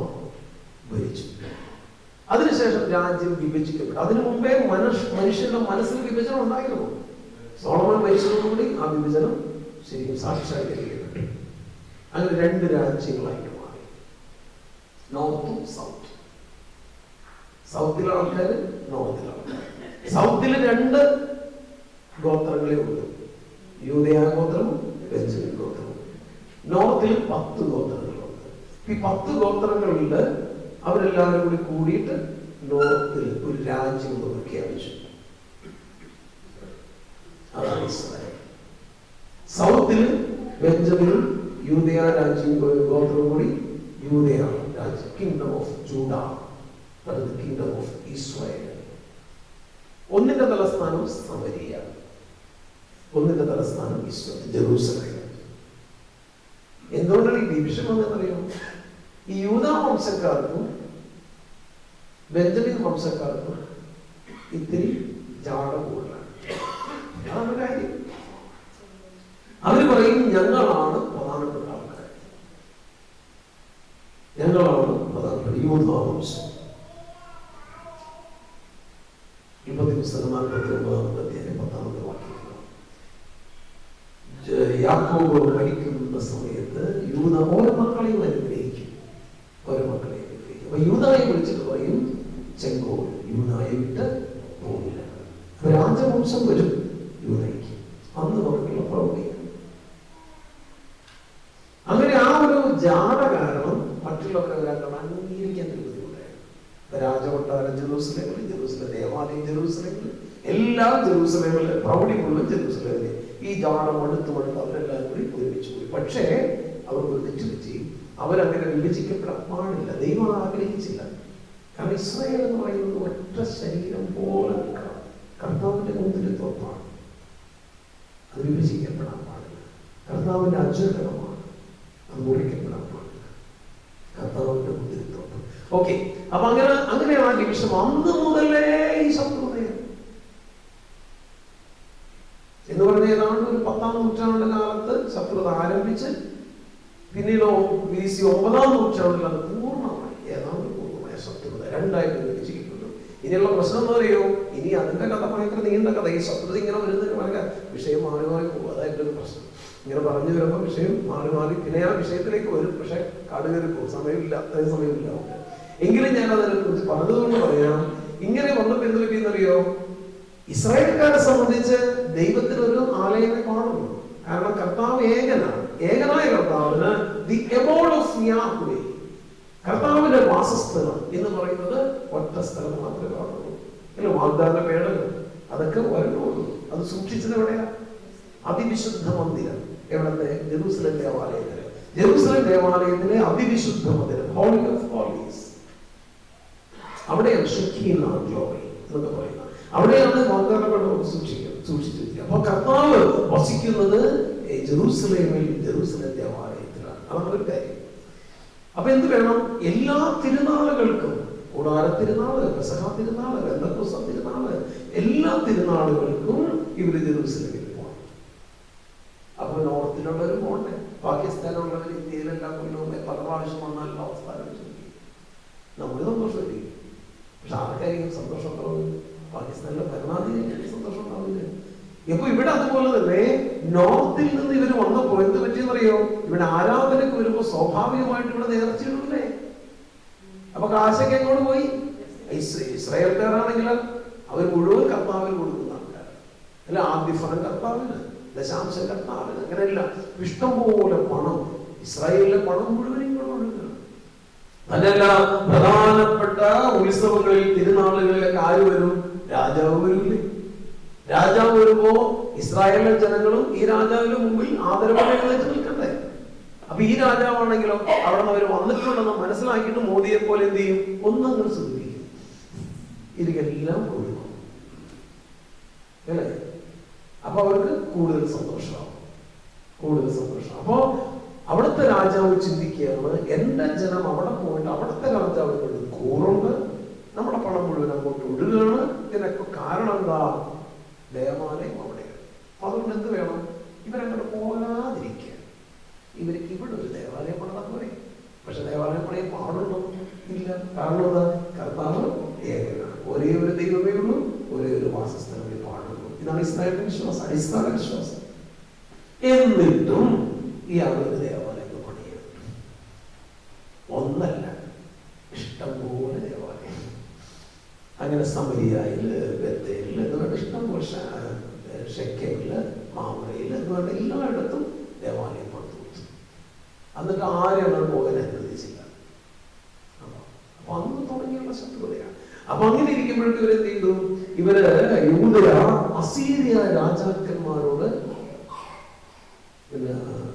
ഭരിച്ചു. അതിനുശേഷം രാജ്യം വിഭജിക്കപ്പെട്ടു. അതിനു മുമ്പേ മനുഷ്യന്റെ മനസ്സിൽ വിഭജനം ഉണ്ടായിരുന്നു. സോളമൻ മരിച്ചതോടുകൂടി ആ വിഭജനം ശരിക്കും സാക്ഷാത്കരിക്കപ്പെട്ടു. അങ്ങനെ രണ്ട് രാജ്യങ്ങളായിട്ട് മാറി, നോർത്തും സൗത്ത്. സൗത്തിലെ ആൾക്കാര്, നോർത്തിലെ ആൾക്കാർ. സൗത്തില് രണ്ട് ഗോത്രങ്ങളെ ഉള്ളൂ, യൂദയ ഗോത്രവും ബെഞ്ചമിൻ ഗോത്രവും. നോർത്തിൽ 10 ഗോത്രങ്ങളുണ്ട്. ഈ 10 ഗോത്രങ്ങളില് അവരെല്ലാവരും കൂടി കൂടിയിട്ട് നോർത്തിൽ ഒരു രാജ്യം പ്രഖ്യാപിച്ചു. അതാണ് ഇസ്രായേൽ. സൗത്തില് ബെഞ്ചമിനും യൂദയ രാജ്യം ഗോത്രവും കൂടി യൂദയ രാജ്യം, kingdom of ജൂഡ, kingdom of Israel. ഒന്നിന്റെ തലസ്ഥാനം സമരിയ, ഒന്നിന്റെ തലസ്ഥാനം ജെറൂസലേം. എന്തുകൊണ്ടാണ് ഈ ഡിവിഷൻ വന്നതെന്നറിയോ? ഈ യൂദാ വംശക്കാർക്കും ബെഞ്ചമിൻ വംശക്കാർക്കും ഇത്തിരി ജാട കൂടുതലാണ്. അതാണ് കാര്യം. അവര് പറയും ഞങ്ങളാണ് പ്രധാനപ്പെട്ട ആൾക്കാർ, ഞങ്ങളാണ് പ്രധാനപ്പെട്ട യൂദാ വംശം. 49 അധ്യായം 10 വാക്യം. യാക്കോബ് മരിക്കുന്ന സമയത്ത് യൂദാ ഓരോ മക്കളെയും അനുഗ്രഹിക്കും. അപ്പൊ യൂദായെ വിളിച്ചിട്ട് പറയും ചെങ്കോൽ, യൂദായെ വിട്ട് പോകില്ല. അപ്പൊ രാജവംശം വരും യൂദയ്ക്ക്. അന്ന് നമുക്കുള്ള പ്രവൃത്തി. അങ്ങനെ ആ ഒരു ജാട കാരണം മറ്റുള്ളവരൊക്കെ അംഗീകരിക്കാൻ ബുദ്ധിമുട്ടായിരുന്നു. രാജകൊട്ടാരം ജെറൂസലേമിൽ, ജെറൂസലേം ദേവാലയം ജെറൂസലേമിൽ, എല്ലാം ജെറൂസലേമിൽ, പ്രൗഢി മുഴുവൻ ജെറൂസലേമിൽ. ഈ ജാട മടുത്ത് അവരെല്ലാവരും കൂടി ഒരുമിച്ച് പോയി. പക്ഷേ അവർക്ക് തെറ്റ് പറ്റി. അവരങ്ങനെ വിഭജിക്കപ്പെടാൻ പാടില്ല. ദൈവം ആഗ്രഹിച്ചില്ല. കാരണം ഇസ്രായേൽ എന്ന് പറയുന്നത് ഒറ്റ ശരീരം പോലെ കർത്താവിന്റെ മുന്തിരിത്തോപ്പാണ്. അത് വിഭജിക്കപ്പെടാൻ പാടില്ല. കർത്താവിന്റെ അജഗണമാണ്, അത് മുറിക്കപ്പെടാൻ പാടില്ല. കർത്താവിന്റെ മുന്തിരിത്തോപ്പ്. ഓക്കെ, അപ്പൊ അങ്ങനെയാണ് ആ ഡിവിഷൻ. അന്ന് മുതലേ ഈ ശത്രുതയാണ് എന്ന് പറഞ്ഞ ഏതാണ്ട് ഒരു 10-ാം നൂറ്റാണ്ട് കാലത്ത് ശത്രുത ആരംഭിച്ച് പിന്നീട് BC 9-ാം നൂറ്റാണ്ടിൽ അത് പൂർണ്ണമായി, ഏതാണ്ട് പൂർണ്ണമായ ശത്രുത രണ്ടായിട്ട് വിഭജിക്കപ്പെട്ടു. ഇനിയുള്ള പ്രശ്നം എന്ന് പറയോ, ഇനി അതിന്റെ കഥ ഭയങ്കര നീണ്ട കഥ. ഈ ശത്രുത ഇങ്ങനെ വരുന്നതിന് വളരെ വിഷയം മാറി പോകും. അതായിട്ടൊരു പ്രശ്നം. ഇങ്ങനെ പറഞ്ഞു വരുമ്പോൾ വിഷയം മാറി പിന്നെ ആ വിഷയത്തിലേക്ക് വരും. പക്ഷെ കടുകറി പോകും. സമയമില്ല, അത്രയും സമയമില്ല. എങ്കിലും ഞാൻ അതിനെ കുറിച്ച് പറഞ്ഞതുകൊണ്ട് പറയാം. ഇങ്ങനെ വന്നപ്പോൾ എന്ത് പറ്റിയെന്നറിയോ? ഇസ്രായേൽക്കാരെ സംബന്ധിച്ച് ദൈവത്തിനൊരു ആലയമേ കാണുന്നു. കാരണം കർത്താവ് ഏകനാണ്. ഏകനായ കർത്താവിന് ദി എബോർഡ് ഓഫ് യാഹ്വേ, കർത്താവിന്റെ വാസസ്ഥലം എന്ന് പറയുന്നത് ഒറ്റ സ്ഥലം മാത്രമേ കാണുള്ളൂ. അല്ല, വാഗ്ദാന പേടകൾ അതൊക്കെ വരണുള്ളൂ. അത് സൂക്ഷിച്ചത് എവിടെയാ? അതിവിശുദ്ധ മന്ദിരം. എവിടത്തെ? ജെറൂസലേം ദേവാലയത്തില്. ജെറൂസലേം ദേവാലയത്തിലെ അതിവിശുദ്ധ മന്ദിരം, ഹോളി ഓഫ് ഹോളീസ്. അവിടെയാണ് ഷെക്കീന ഗ്ലോറി എന്നൊക്കെ പറയുന്നത്. അവിടെയാണ് വാഗ്ദാനപ്പെടുന്നത് സൂക്ഷിച്ചിരിക്കുക. അപ്പൊ കർത്താവ് വസിക്കുന്നത് ജെറൂസലേമിൽ, ജെറൂസലേം ദേവാലയത്തിലാണ്. അതാണ് ഒരു കാര്യം. അപ്പൊ എന്ത് വേണം? എല്ലാ തിരുനാളുകൾക്കും, കൂടാര തിരുനാള്, പെസഹ തിരുനാള്, പെന്തക്കോസ്ത് തിരുനാള്, എല്ലാ തിരുനാളുകൾക്കും ഇവര് ജെറൂസലേമിൽ പോകണം. അപ്പൊ നോർത്തിലുള്ളവർ പോകണ്ടേ? പാകിസ്ഥാനുള്ളവർ ഇന്ത്യയിലെല്ലാം കൊല്ലവും പല പ്രാവശ്യം വന്നാലും അവസ്ഥാനം നമുക്ക് സന്തോഷമായിരിക്കും. പക്ഷെ ആർക്കായിരിക്കും സന്തോഷം ഉണ്ടാവുന്നത്? പാകിസ്ഥാനിലെ ഭരണാധികാരിക്ക് സന്തോഷം ഉണ്ടാവില്ല. ഇപ്പൊ ഇവിടെ അതുപോലെ തന്നെ നോർത്തിൽ നിന്ന് ഇവർ വന്നപ്പോ എന്ത് പറ്റിയെന്നറിയോ? ഇവിടെ ആരാധനക്ക് വരുമ്പോ സ്വാഭാവികമായിട്ട് ഇവിടെ നേർച്ചയിടൂല്ലേ? അപ്പൊ കാശൊക്കെ എങ്ങോട്ട് പോയി? ഇസ്രായേൽക്കാരാണെങ്കിൽ അവർ മുഴുവൻ കർത്താവിന് കൊടുക്കുന്ന ആൾക്കാർ അല്ല. ആദ്യ ഫലം കർത്താവിന്, ദശാംശം കർത്താവിന്, അങ്ങനെയല്ല. ഇഷ്ടംപോലെ പണം ഇസ്രായേലിലെ പണം മുഴുവനും കൊണ്ടുകൊടുക്കുക. അതല്ല, പ്രധാനപ്പെട്ട ഉത്സവങ്ങളിൽ തിരുനാളുകളിലൊക്കെ ആര് വരും? രാജാവ് വരൂല്ലേ? രാജാവ് വരുമ്പോ ഇസ്രായേലിലെ ജനങ്ങളും ഈ രാജാവിന്റെ മുമ്പിൽ ആദരവോടെ എഴുന്നേറ്റ് നിൽക്കണ്ടേ? അപ്പൊ ഈ രാജാവാണെങ്കിലോ അവിടെ നിന്ന് അവർ വന്നിട്ടുണ്ടെന്ന് മനസ്സിലാക്കിയിട്ട് മോദിയെ പോലെ എന്ത് ചെയ്യും? ഒന്നങ്ങനെ ശ്രദ്ധിക്കും, ഇതെല്ലാം കൊടുക്കും അല്ലേ? അപ്പൊ അവർക്ക് കൂടുതൽ സന്തോഷമാവും, കൂടുതൽ സന്തോഷം. അപ്പോ അവിടുത്തെ രാജാവ് ചിന്തിക്കുകയാണ്, എന്റെ ജനം അവിടെ പോയിട്ട് അവിടുത്തെ രാജാവിനോട് കൂറുണ്ട്, നമ്മുടെ പണം മുഴുവൻ അങ്ങോട്ട് വിടുകയാണ്. ഇതിനൊക്കെ കാരണം എന്താ? ദേവാലയം അവിടെയാണ്. അതുകൊണ്ട് എന്ത് വേണം? ഇവരങ്ങോട്ട് പോകാതിരിക്കുക. ഇവർക്ക് ഇവിടെ ഒരു ദേവാലയം പണിതാൽ പോരെ. പക്ഷെ ദേവാലയം പണിയാൻ പാടുണ്ടോ? ഇല്ല. കാരണം എന്താ? കർത്താവ് ഏകനാണ്, ഒരേ ഒരു ദൈവമേ ഉള്ളൂ, ഒരേ ഒരു വാസസ്ഥലമേ പാടുള്ളൂ. ഇതാണ് ഇസ്രായേലിന്റെ വിശ്വാസം, അടിസ്ഥാന വിശ്വാസം. എന്നിട്ടും ഇയാളൊരു ദേവാലയം പണിയാണ്. ഒന്നല്ല, ഇഷ്ടംപോലെ ദേവാലയം. അങ്ങനെ സമരിയായില്, ബത്തേലില് എന്ന് വേണ്ട ഇഷ്ടംപോലെ, ഷെക്കേമില്, മാമറയില് എന്ന് വേണ്ട എല്ലായിടത്തും ദേവാലയം പണിതു കൊടുത്തു. എന്നിട്ട് ആരും അങ്ങനെ പോകാൻ അനുവദിച്ചില്ല. അപ്പൊ അന്ന് തുടങ്ങിയുള്ള ശത്രുതയാണ്. അപ്പൊ അങ്ങനെ ഇരിക്കുമ്പോഴേക്കും ഇവരെന്ത് ചെയ്തു? ഇവര് യൂദയ അസീരിയ രാജാക്കന്മാരോട്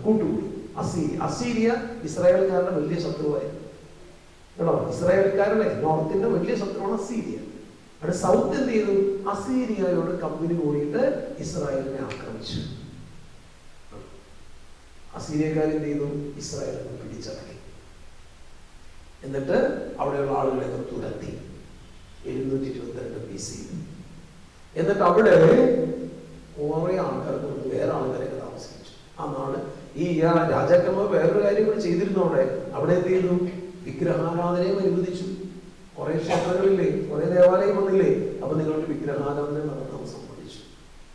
കൂട്ടുകൂടി. അസീരിയ ഇസ്രായേൽക്കാരുടെ വലിയ ശത്രുവായിരുന്നു കേട്ടോ. ഇസ്രായേൽക്കാരുടെ നോർത്തിന്റെ വലിയ ശത്രുവാണ് അസീരിയ. അവിടെ സൗത്ത് എന്ത് ചെയ്തു? അസീരിയയോട് കമ്പനി കൂടിയിട്ട് ഇസ്രായേലിനെ ആക്രമിച്ചു. അസീരിയക്കാരെന്ത് ചെയ്തു? ഇസ്രായേലിനെ പിടിച്ചടക്കി. എന്നിട്ട് അവിടെയുള്ള ആളുകളെയൊക്കെ തുരത്തി 722 BC. എന്നിട്ട് അവിടെ കുറെ ആൾക്കാർ വേറെ ആൾക്കാരൊക്കെ താമസിച്ചു. ആ നാട് ഈ രാജാക്കന്മാർ വേറൊരു കാര്യം കൂടെ ചെയ്തിരുന്നു. അവിടെ എന്ത് ചെയ്തു? വിഗ്രഹാരാധനയും അനുവദിച്ചു. കുറെ ക്ഷേത്രങ്ങളില്ലേ, കുറെ ദേവാലയം വന്നില്ലേ, അപ്പൊ നിങ്ങൾക്ക് വിഗ്രഹാരാധന നടത്താൻ സമ്മതിച്ചു.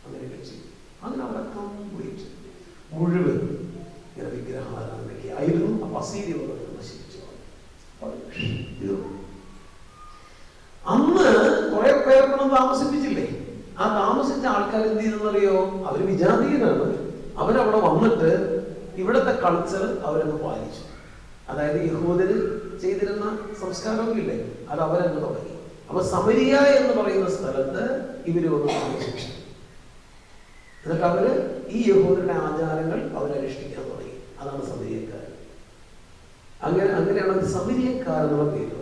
അങ്ങനെയൊക്കെ ചെയ്തു. അങ്ങനെ അവിടെ കംപ്ലീറ്റ് മുഴുവൻ ഇങ്ങനെ വിഗ്രഹാരാധനയ്ക്ക് ആയിരുന്നു. അപ്പൊ അസീരിയ നശിപ്പിച്ചു. അന്ന് കുറെ പേർക്കൊന്നും താമസിപ്പിച്ചില്ലേ? ആ താമസിച്ച ആൾക്കാർ എന്ത് ചെയ്തെന്നറിയോ? അവര് വിജാതീയരാണ്. അവരവിടെ വന്നിട്ട് ഇവിടുത്തെ കൾച്ചർ അവരങ്ങ് പാലിച്ചു. അതായത് യഹൂദര് ചെയ്തിരുന്ന സംസ്കാരമൊക്കെ ഇല്ലേ, അത് അവരങ്ങ് തുടങ്ങി. അപ്പൊ സമരിയ എന്ന് പറയുന്ന സ്ഥലത്ത് ഇവര് വന്ന് താമസിച്ചു. എന്നിട്ട് അവര് ഈ യഹൂദരുടെ ആചാരങ്ങൾ അവരനുഷ്ഠിക്കാൻ തുടങ്ങി. അതാണ് സമരിയക്കാർ. അങ്ങനെയാണ് സമരിയക്കാരെന്നുള്ള പേര് വന്നത്.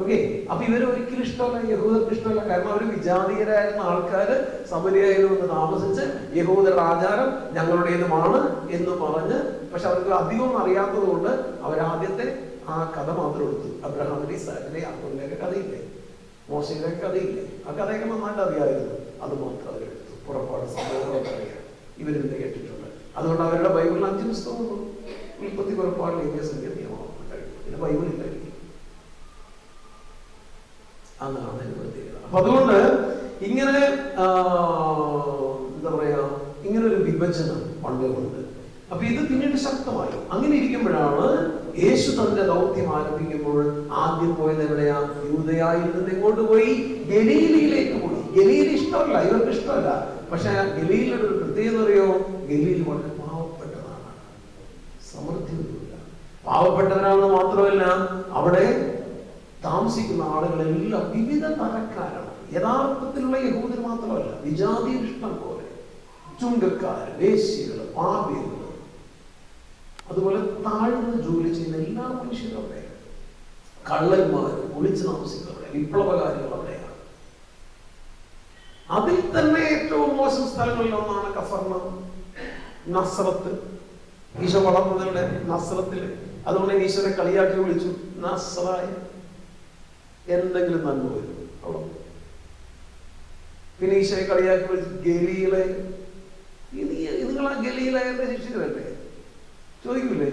ഓക്കെ. അപ്പൊ ഇവര് ഒരിക്കലും ഇഷ്ടമല്ല, യഹൂദർക്ക് ഇഷ്ടമല്ല. കാരണം അവര് വിജാതീയരായിരുന്ന ആൾക്കാര് സമരിയയിൽ വന്ന് താമസിച്ച് യഹൂദരുടെ ആചാരം ഞങ്ങളുടേതുമാണ് എന്ന് പറഞ്ഞ്, പക്ഷെ അവർക്ക് അധികം അറിയാത്തത് കൊണ്ട് അവരാദ്യത്തെ ആ കഥ മാത്രം എടുത്തു. അബ്രഹാമിന്റെ, ഇസ്രായേലിന്റെ, യാക്കോബിന്റെ ഒക്കെ കഥയില്ലേ, മോശയുടെ കഥയില്ലേ, ആ കഥയൊക്കെ നന്നായിട്ട് അറിയാമായിരുന്നു. അത് മാത്രം അവരെടുത്തു. പുറപ്പാട് സംഭവങ്ങളൊക്കെ അറിയാം, ഇവരിത് കേട്ടിട്ടുണ്ട്. അതുകൊണ്ട് അവരുടെ ബൈബിളിൽ 5 പുസ്തകമുള്ളൂ. ഉൽപ്പത്തി, പുറപ്പാട്, ലേവ്യസംഖ്യ, നിയമം കഴിഞ്ഞു. പിന്നെ ബൈബിളില്ലായിരിക്കും. അതാണ് പ്രത്യേകത. അപ്പൊ അതുകൊണ്ട് ഇങ്ങനെ എന്താ പറയാ, ഇങ്ങനെ ഒരു വിഭജനം പണ്ടേ ഉണ്ട്. അപ്പൊ ഇത് പിന്നീട് ശക്തമായി. അങ്ങനെ ഇരിക്കുമ്പോഴാണ് യേശു തന്റെ ദൗത്യം ആരംഭിക്കുമ്പോൾ ആദ്യം പോയത് എവിടെയാ? യൂദയായിൽ നിന്ന് എങ്ങോട്ട് പോയി? ഗലീലയിലേക്ക് പോയി. ഗലീല ഇഷ്ടമല്ല, ഇവർക്ക് ഇഷ്ടമല്ല. പക്ഷെ ഗലീലയുടെ ഒരു പ്രത്യേകത അറിയോ? ഗലീൽ വളരെ പാവപ്പെട്ടതാണ്, സമൃദ്ധിയൊന്നുമില്ല. പാവപ്പെട്ടവരാണെന്ന് മാത്രമല്ല, അവിടെ താമസിക്കുന്ന ആളുകളെല്ലാം വിവിധ തരക്കാരാണ്. യഥാർത്ഥത്തിലുള്ള യഹൂദർ മാത്രമല്ല, വിജാതിയർ ഇഷ്ടം പോലെ, ചുങ്കക്കാർ, വേശ്യകൾ, പാപികൾ, അതുപോലെ താഴ്ന്ന ജോലി ചെയ്യുന്ന എല്ലാ മനുഷ്യരും അവിടെയാണ്. കള്ളന്മാർ, ഒളിച്ചു താമസിക്കുന്നവരെ, വിപ്ലവകാരികൾ അവിടെയാണ്. അതിൽ തന്നെ ഏറ്റവും മോശം സ്ഥലങ്ങളിൽ ഒന്നാണ് കഫർനഹൂം, നസ്രത്ത്. ഈശോ വളർന്നതിലൂടെ നസ്രത്തില്. അതുകൊണ്ട് ഈശോനെ കളിയാക്കി വിളിച്ചു നസ്രായ. എന്തെങ്കിലും നന്മ വരും അവിടെ. പിന്നെ ഈശോയെ കളിയാക്കി വിളിച്ചു ഗലീലെ. നിങ്ങൾ ആ ഗലീലയുടെ ശിഷ്യരല്ലേ? ചോദിക്കൂലേ?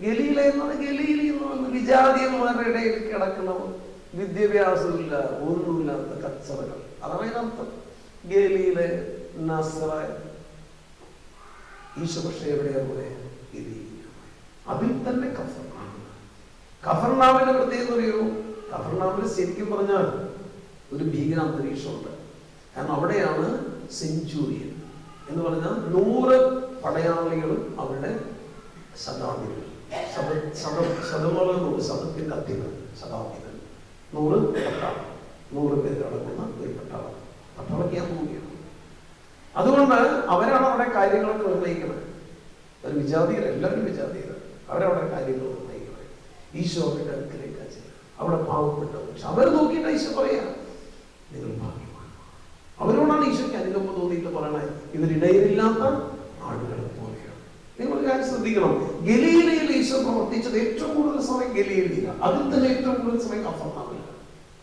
ഗലീല എന്നാണ് ഗലീലി എന്ന് പറഞ്ഞ വിജാതീയന്മാരുടെ ഇടയിൽ കിടക്കുന്ന വിദ്യാഭ്യാസമില്ല, ഒന്നുമില്ലാത്ത കച്ചറകൾ. അതാണ് അതിനർത്ഥം. ഗലീലെ, നസ്രായ. ഈശോ പക്ഷെ എവിടെയാ പോയ? അതിൽ തന്നെ കഫർനഹൂമിന്റെ പ്രത്യേകത അറിയോ? കഫർനഹൂമിൽ ശരിക്കും പറഞ്ഞാൽ ഒരു ഭീകര അന്തരീക്ഷമുണ്ട്. കാരണം അവിടെയാണ് സെഞ്ചൂറിയൻ എന്ന് പറഞ്ഞാൽ 100 പടയാളികളും അവരുടെ ശതാധിപൻ, ശതമുള്ള ശതത്തിന്റെ അധിപൻ, ശതാധിപൻ, 100 പട്ടാളം, 100 പേര് അടങ്ങുന്ന ഒരു പട്ടാളം, പട്ടാളക്കാൻ പോവുകയാണ്. അതുകൊണ്ട് അവരാണ് അവിടെ കാര്യങ്ങളൊക്കെ നിർണ്ണയിക്കുന്നത്. ഒരു വിജാതീയർ, എല്ലാവരും വിജാതീയർ, അവരവിടെ കാര്യങ്ങൾ നിർണ്ണയിക്കുന്നത്. ഈശോ അവരുടെ അടുക്കിലേക്ക് അവിടെ പാവപ്പെട്ട പക്ഷെ അവർ നോക്കിയിട്ട് ഈശോ പറയാ നിങ്ങൾ ഭാഗ്യമാണ്. അവരോടാണ് ഈശോയ്ക്ക് അനുകമ്പ തോന്നിയിട്ട് പറയണേ, ഇവരിടയിലില്ലാത്ത ആടുകളെ പോലെയാണ്. നിങ്ങൾ കാര്യം ശ്രദ്ധിക്കണം, ഗലീലയിൽ ഈശോ പ്രവർത്തിച്ചത് ഏറ്റവും കൂടുതൽ സമയം ഗലീലയില്ല, അതിൽ തന്നെ ഏറ്റവും കൂടുതൽ സമയം കഫർനാമില്ല.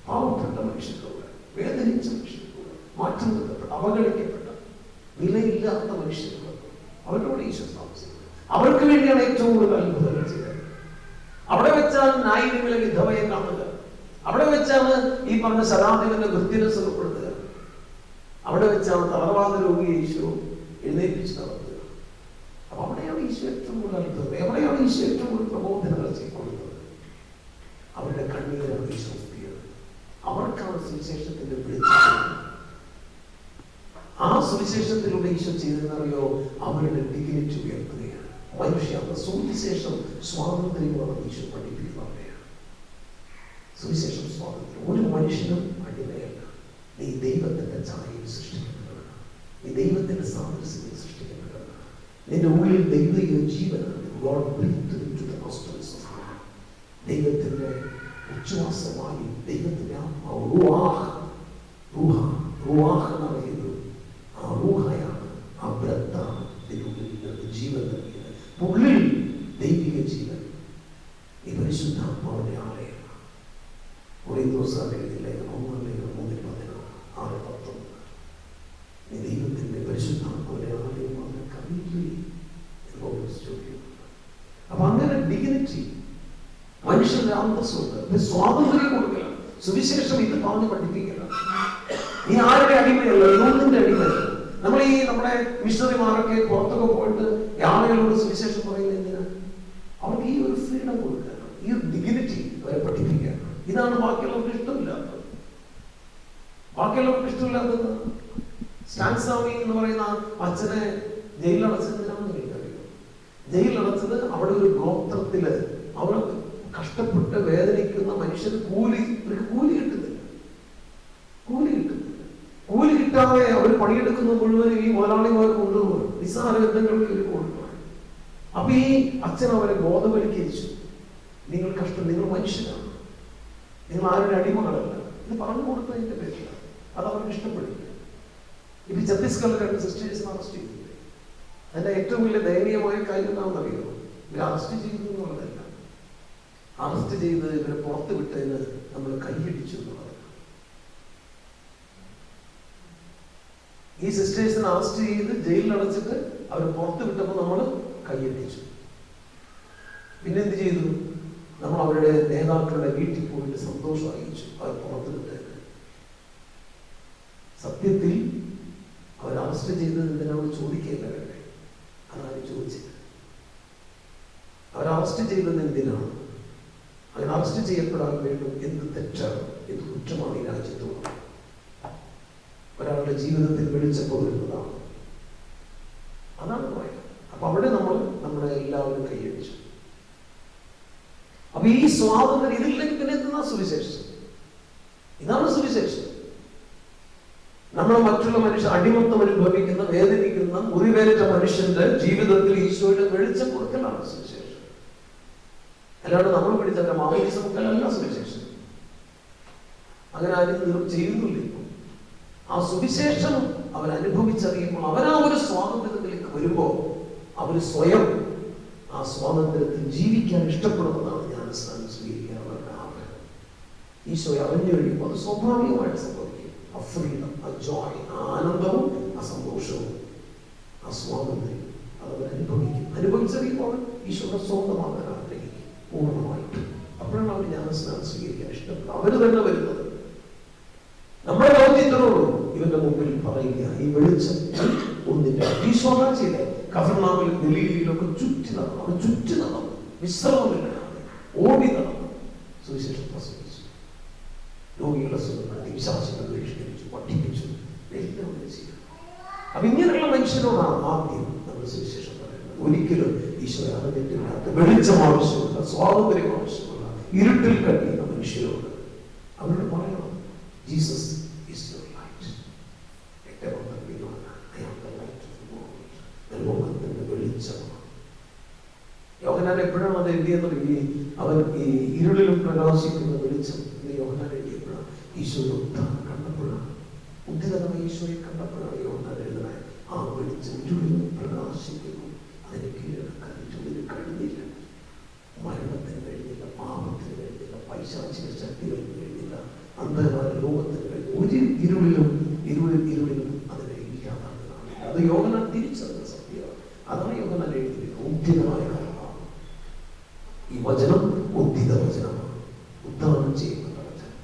പാവപ്പെട്ട മനുഷ്യരോട്, വേദനിച്ച മനുഷ്യരോട്, മാറ്റം നിർത്തപ്പെട്ട, അവഗണിക്കപ്പെട്ട, വിലയില്ലാത്ത മനുഷ്യരോട് അവരോട് ഈശോ താമസിക്കുന്നത്. അവർക്ക് വേണ്ടിയാണ് ഏറ്റവും കൂടുതൽ അത്ഭുതങ്ങൾ ചെയ്തത്. അവിടെ വെച്ചാണ് നായികങ്ങളെ വിധവയെ കാണുക, അവിടെ വെച്ചാണ് ഈ പറഞ്ഞ ശതാധിപന്റെ വൃത്തിനെ സുഖപ്പെടുത്തുക, അവിടെ വെച്ചാണ് തളർവാദ രോഗിയെ ഈശോ എഴുന്നേൽപ്പിച്ച് നടത്തുക. അപ്പൊ അവിടെയാണ് ഈശോ ഏറ്റവും കൂടുതൽ അത്ഭുതം, എവിടെയാണ് ഈശോ ഏറ്റവും കൂടുതൽ പ്രബോധനങ്ങൾ ചെയ്തുകൊടുത്തത്. അവരുടെ കണ്ണീരാണ് ഈശോ ഒപ്പിയത്. അവർക്കാണ് സുവിശേഷത്തിന്റെ വെളിച്ചം. ആ സുവിശേഷത്തിലൂടെ ഈശോ ചെയ്തെന്നറിയോ, അവരുടെ ഡിഗ്നിറ്റി ഉയർത്തുകയാണ്. മനുഷ്യ സുവിശേഷം സ്വാതന്ത്ര്യമാണ് ഈശോ പഠിപ്പിക്കുന്നവരെയാണ്. സുവിശേഷം സ്വാതന്ത്ര്യം. ഒരു മനുഷ്യനും അടിമയല്ല. നീ ദൈവത്തിന്റെ ഛായയിൽ സൃഷ്ടിക്കപ്പെട്ടവനാണ്, നീ ദൈവത്തിന്റെ സാദൃശ്യത്തിൽ സൃഷ്ടിക്കപ്പെട്ടവനാണ്. നിന്റെ ഉള്ളിൽ ദൈവിക ജീവനാണ്. ദൈവത്തിന്റെ ഉച്ഛ്വാസമായി, ദൈവത്തിന്റെ ആത്മാവ് റൂഹാഹ് എന്ന് പറയുന്നത് ആ റൂഹയാണ്, ആ ബ്രത്താണ് നിന്റെ ജീവൻ നൽകിയത്. ഉള്ളിൽ ദൈവിക ജീവൻ. ഈ പരിശുദ്ധാത്മാവിന്റെ ആലയമാണ്. കുറേ ദിവസം എഴുതിയില്ലേ, 3:16 നീ ദൈവത്തിന്റെ പരിശുദ്ധാത്മാവിന്റെ ആലയമാണ് ചോദിക്കുന്നത്. അപ്പൊ അങ്ങനെ ഡിഗ്നിറ്റി, മനുഷ്യന്റെ അന്തസ്സുണ്ട്, സ്വാതന്ത്ര്യം കൊടുക്കലാണ് സുവിശേഷം. ഇത് പറഞ്ഞ് പഠിപ്പിക്കലാണ്. നീ ആരുടെ അടിമയല്ല, ദൈവത്തിന്റെ അടിമയല്ല. നമ്മൾ ഈ നമ്മുടെ മിഷണറിമാരൊക്കെ പുറത്തൊക്കെ പോയിട്ട് ആളുകളോട് സുവിശേഷം പറയുന്നത് എന്തിനാ? അവർക്ക് ഈ ഒരു ഫ്രീഡം കൊടുക്കാനാണ്, ഈ ഒരു ഡിഗ്നിറ്റി അവരെ പഠിപ്പിക്കാനാണ്. ഇതാണ് ബാക്കിയുള്ളവർക്ക് ഇഷ്ടമില്ലാത്തത്. ബാക്കിയുള്ളവർക്ക് ഇഷ്ടമില്ലാത്തത് സ്റ്റാൻസാമി എന്ന് പറയുന്ന അച്ഛനെ ജയിലടച്ചതിനാണെന്ന് എനിക്കറിയാം. ജയിലടച്ചത് അവിടെ ഒരു ഗോത്രത്തില് അവിടെ കഷ്ടപ്പെട്ട് വേദനിക്കുന്ന മനുഷ്യന് കൂലി കിട്ടുന്നില്ല. കൂലി കിട്ടാതെ അവർ പണിയെടുക്കുന്ന മുഴുവനും ഈ മുതലാളിമാർ കൊണ്ടുപോകും. നിസ്സാര ബന്ധങ്ങൾക്ക് ഇവർ കൊടുക്കണം. അപ്പൊ ഈ അച്ഛൻ അവരെ ബോധവൽക്കരിച്ചു. നിങ്ങൾ നിങ്ങൾ മനുഷ്യരാണ്, നിങ്ങൾ ആരുടെ അടിമകളല്ല. ഇത് പറഞ്ഞു കൊടുത്തതിന്റെ പേരിലാണ്. അത് അവർക്ക് ഇഷ്ടപ്പെടില്ല. ഇപ്പൊ ഛത്തീസ്ഗഡിൽ 2 സിസ്റ്റേഴ്സിനെ അറസ്റ്റ് ചെയ്തില്ലേ? അതിന്റെ ഏറ്റവും വലിയ ദയനീയമായ കാര്യം എന്താണെന്നറിയോ? ഇവർ അറസ്റ്റ് ചെയ്തു എന്നുള്ളതല്ല, അറസ്റ്റ് ചെയ്ത് ഇവരെ പുറത്ത് വിട്ടതിന് നമ്മൾ കൈയടിച്ചു എന്നുള്ളത്. ഈ സിസ്റ്റേഴ്സിനെ അറസ്റ്റ് ചെയ്ത് ജയിലിൽ അടച്ചിട്ട് അവർ പുറത്ത് വിട്ടപ്പോൾ നമ്മൾ കൈയടിച്ചു. പിന്നെന്ത് ചെയ്തു? നമ്മൾ അവരുടെ നേതാക്കളുടെ വീട്ടിൽ പോയിട്ട് സന്തോഷം അറിയിച്ചു അവർ പുറത്ത് വിട്ടതിന്. സത്യത്തിൽ അവർ അറസ്റ്റ് ചെയ്തത് എന്തിനാണ് ചോദിക്കേണ്ട വേണ്ടേ? അതാണ് ചോദിച്ചത്. അവർ അറസ്റ്റ് ചെയ്തത് എന്തിനാണ്? അങ്ങനെ അറസ്റ്റ് ചെയ്യപ്പെടാൻ വേണ്ടും എന്ത് തെറ്റാണ്, എന്ത് കുറ്റമാണ് ഈ രാജ്യത്തുള്ളത്? ഒരാളുടെ ജീവിതത്തിൽ വെളിച്ചം പകരുന്നതാണ്. അതാണ് പറയുന്നത്. അപ്പൊ അവിടെ നമ്മുടെ എല്ലാവരും കൈയടിച്ചു. അപ്പൊ ഈ സ്വാതന്ത്ര്യം ഇതില്ലെങ്കിൽ പിന്നെ എന്താണ് സുവിശേഷം? ഇതാണ് സുവിശേഷം. നമ്മൾ മറ്റുള്ള മനുഷ്യർ അടിമത്തം അനുഭവിക്കുന്ന, വേദനിക്കുന്ന, മുറിവേറ്റ മനുഷ്യന്റെ ജീവിതത്തിൽ ഈശോയുടെ വെളിച്ചം കൊടുക്കലാണ് സുവിശേഷം. അല്ലാണ്ട് നമ്മൾ പിടിച്ച മാമോദീസ മുക്കലല്ല സുവിശേഷം. അങ്ങനെ ആരും ചെയ്യുന്നില്ല. ആ സുവിശേഷം അവർ അനുഭവിച്ചറിയുമ്പോൾ, അവരാ ഒരു സ്വാതന്ത്ര്യത്തിലേക്ക് വരുമ്പോൾ അവർ സ്വയം ആ സ്വാതന്ത്ര്യത്തിൽ ജീവിക്കാൻ ഇഷ്ടപ്പെടുന്നതാണ് ജ്ഞാനസ്നാനം സ്വീകരിക്കാനുള്ള ആഗ്രഹം. ഈശോയെ അറിഞ്ഞു കഴിയുമ്പോൾ അത് സ്വാഭാവികമായിട്ട് സംഭവിക്കും. ആ ഫ്രീഡം, ആ ജോയ്, ആ ആനന്ദവും ആ സന്തോഷവും ആ സ്വാതന്ത്ര്യം അതവർ അനുഭവിച്ചറിയുമ്പോൾ ഈശോയുടെ സ്വന്തമാകാൻ ആഗ്രഹിക്കും പൂർണ്ണമായിട്ട്. അപ്പോഴാണ് അവർ ജ്ഞാനസ്നാനം സ്വീകരിക്കാൻ ഇഷ്ടപ്പെടുന്നത്. അവര് തന്നെ വരുന്നത്. നമ്മുടെ ദൗത്യത്തിനോട് ഇവന്റെ മുമ്പിൽ പറയുക, ഈ വെളിച്ചം ഒന്നിന്റെ ഈശോ ചെയ്തേ. കഫർനാമിലും ഗലീലയിലൊക്കെ ചുറ്റി നടന്നു, വിശ്രമമില്ലാതെ ഓടി നടന്നു, സുവിശേഷം പ്രസംഗിച്ചു, രോഗികളെ സുഖപ്പെടുത്തി, വിശ്വാസികളെ ബഹിഷ്കരിച്ചു, പഠിപ്പിച്ചു, എല്ലാം ചെയ്തു. അപ്പൊ ഇങ്ങനെയുള്ള മനുഷ്യരോടാണ് ആദ്യം നമ്മൾ സുവിശേഷം പറയുന്നത്. ഒരിക്കലും ഈശോയെ അറിഞ്ഞിട്ടില്ലാത്ത വെളിച്ചം ആവശ്യമുള്ള, സ്വാതന്ത്ര്യം ആവശ്യമുള്ള, ഇരുട്ടിൽ കഴിയുന്ന മനുഷ്യരോട് അവരോട് പറയണം, ജീസസ് ഈസ് യുവർ ലൈറ്റ്. ലോകത്തിന്റെ വെളിച്ചമാണ്. യോഹന്നാൻ എപ്പോഴാണ് അത് എഴുതിയെന്ന് അവൻ ഈ ഇരുളിലും പ്രകാശിക്കുന്ന വെളിച്ചം എന്ന് യോഹന്നാൻ എഴുതിയപ്പോഴാണ് ഈശോയുടെ ഉദ്ധാനം കണ്ടപ്പോഴാണ്, ഉദ്ധിതമായ ഈശോയെ കണ്ടപ്പോഴാണ് യോഹന്നാൻ എഴുതുന്നത്. ആ വെളിച്ചം ഇരുളിലും പ്രകാശിക്കുന്നു, അതിന് കീഴടക്കാൻ ഇരുളിന് കഴിഞ്ഞില്ല. മരണത്തിന് കഴിഞ്ഞില്ല, പാപത്തിന് കഴിഞ്ഞില്ല, പൈശാചിക ശക്തികൾക്ക് കഴിഞ്ഞില്ല, അന്ധകാര ലോകത്തിന് കഴിഞ്ഞു. ഒരു ഇരുളിലും അതിനെ ഇല്ലാതാക്കുന്നതാണ്. അത് യോഹന്നാൻ തിരിച്ചറിഞ്ഞ സത്യമാണ്. അതാണ് യോഹന്നാൻ എഴുതിയത്. ഉദ്ധിതമായ കാര്യമാണ് ഈ വചനം, ഉദ്ധിത വചനമാണ്, ഉദ്ധാനം ചെയ്യുന്ന വചനം.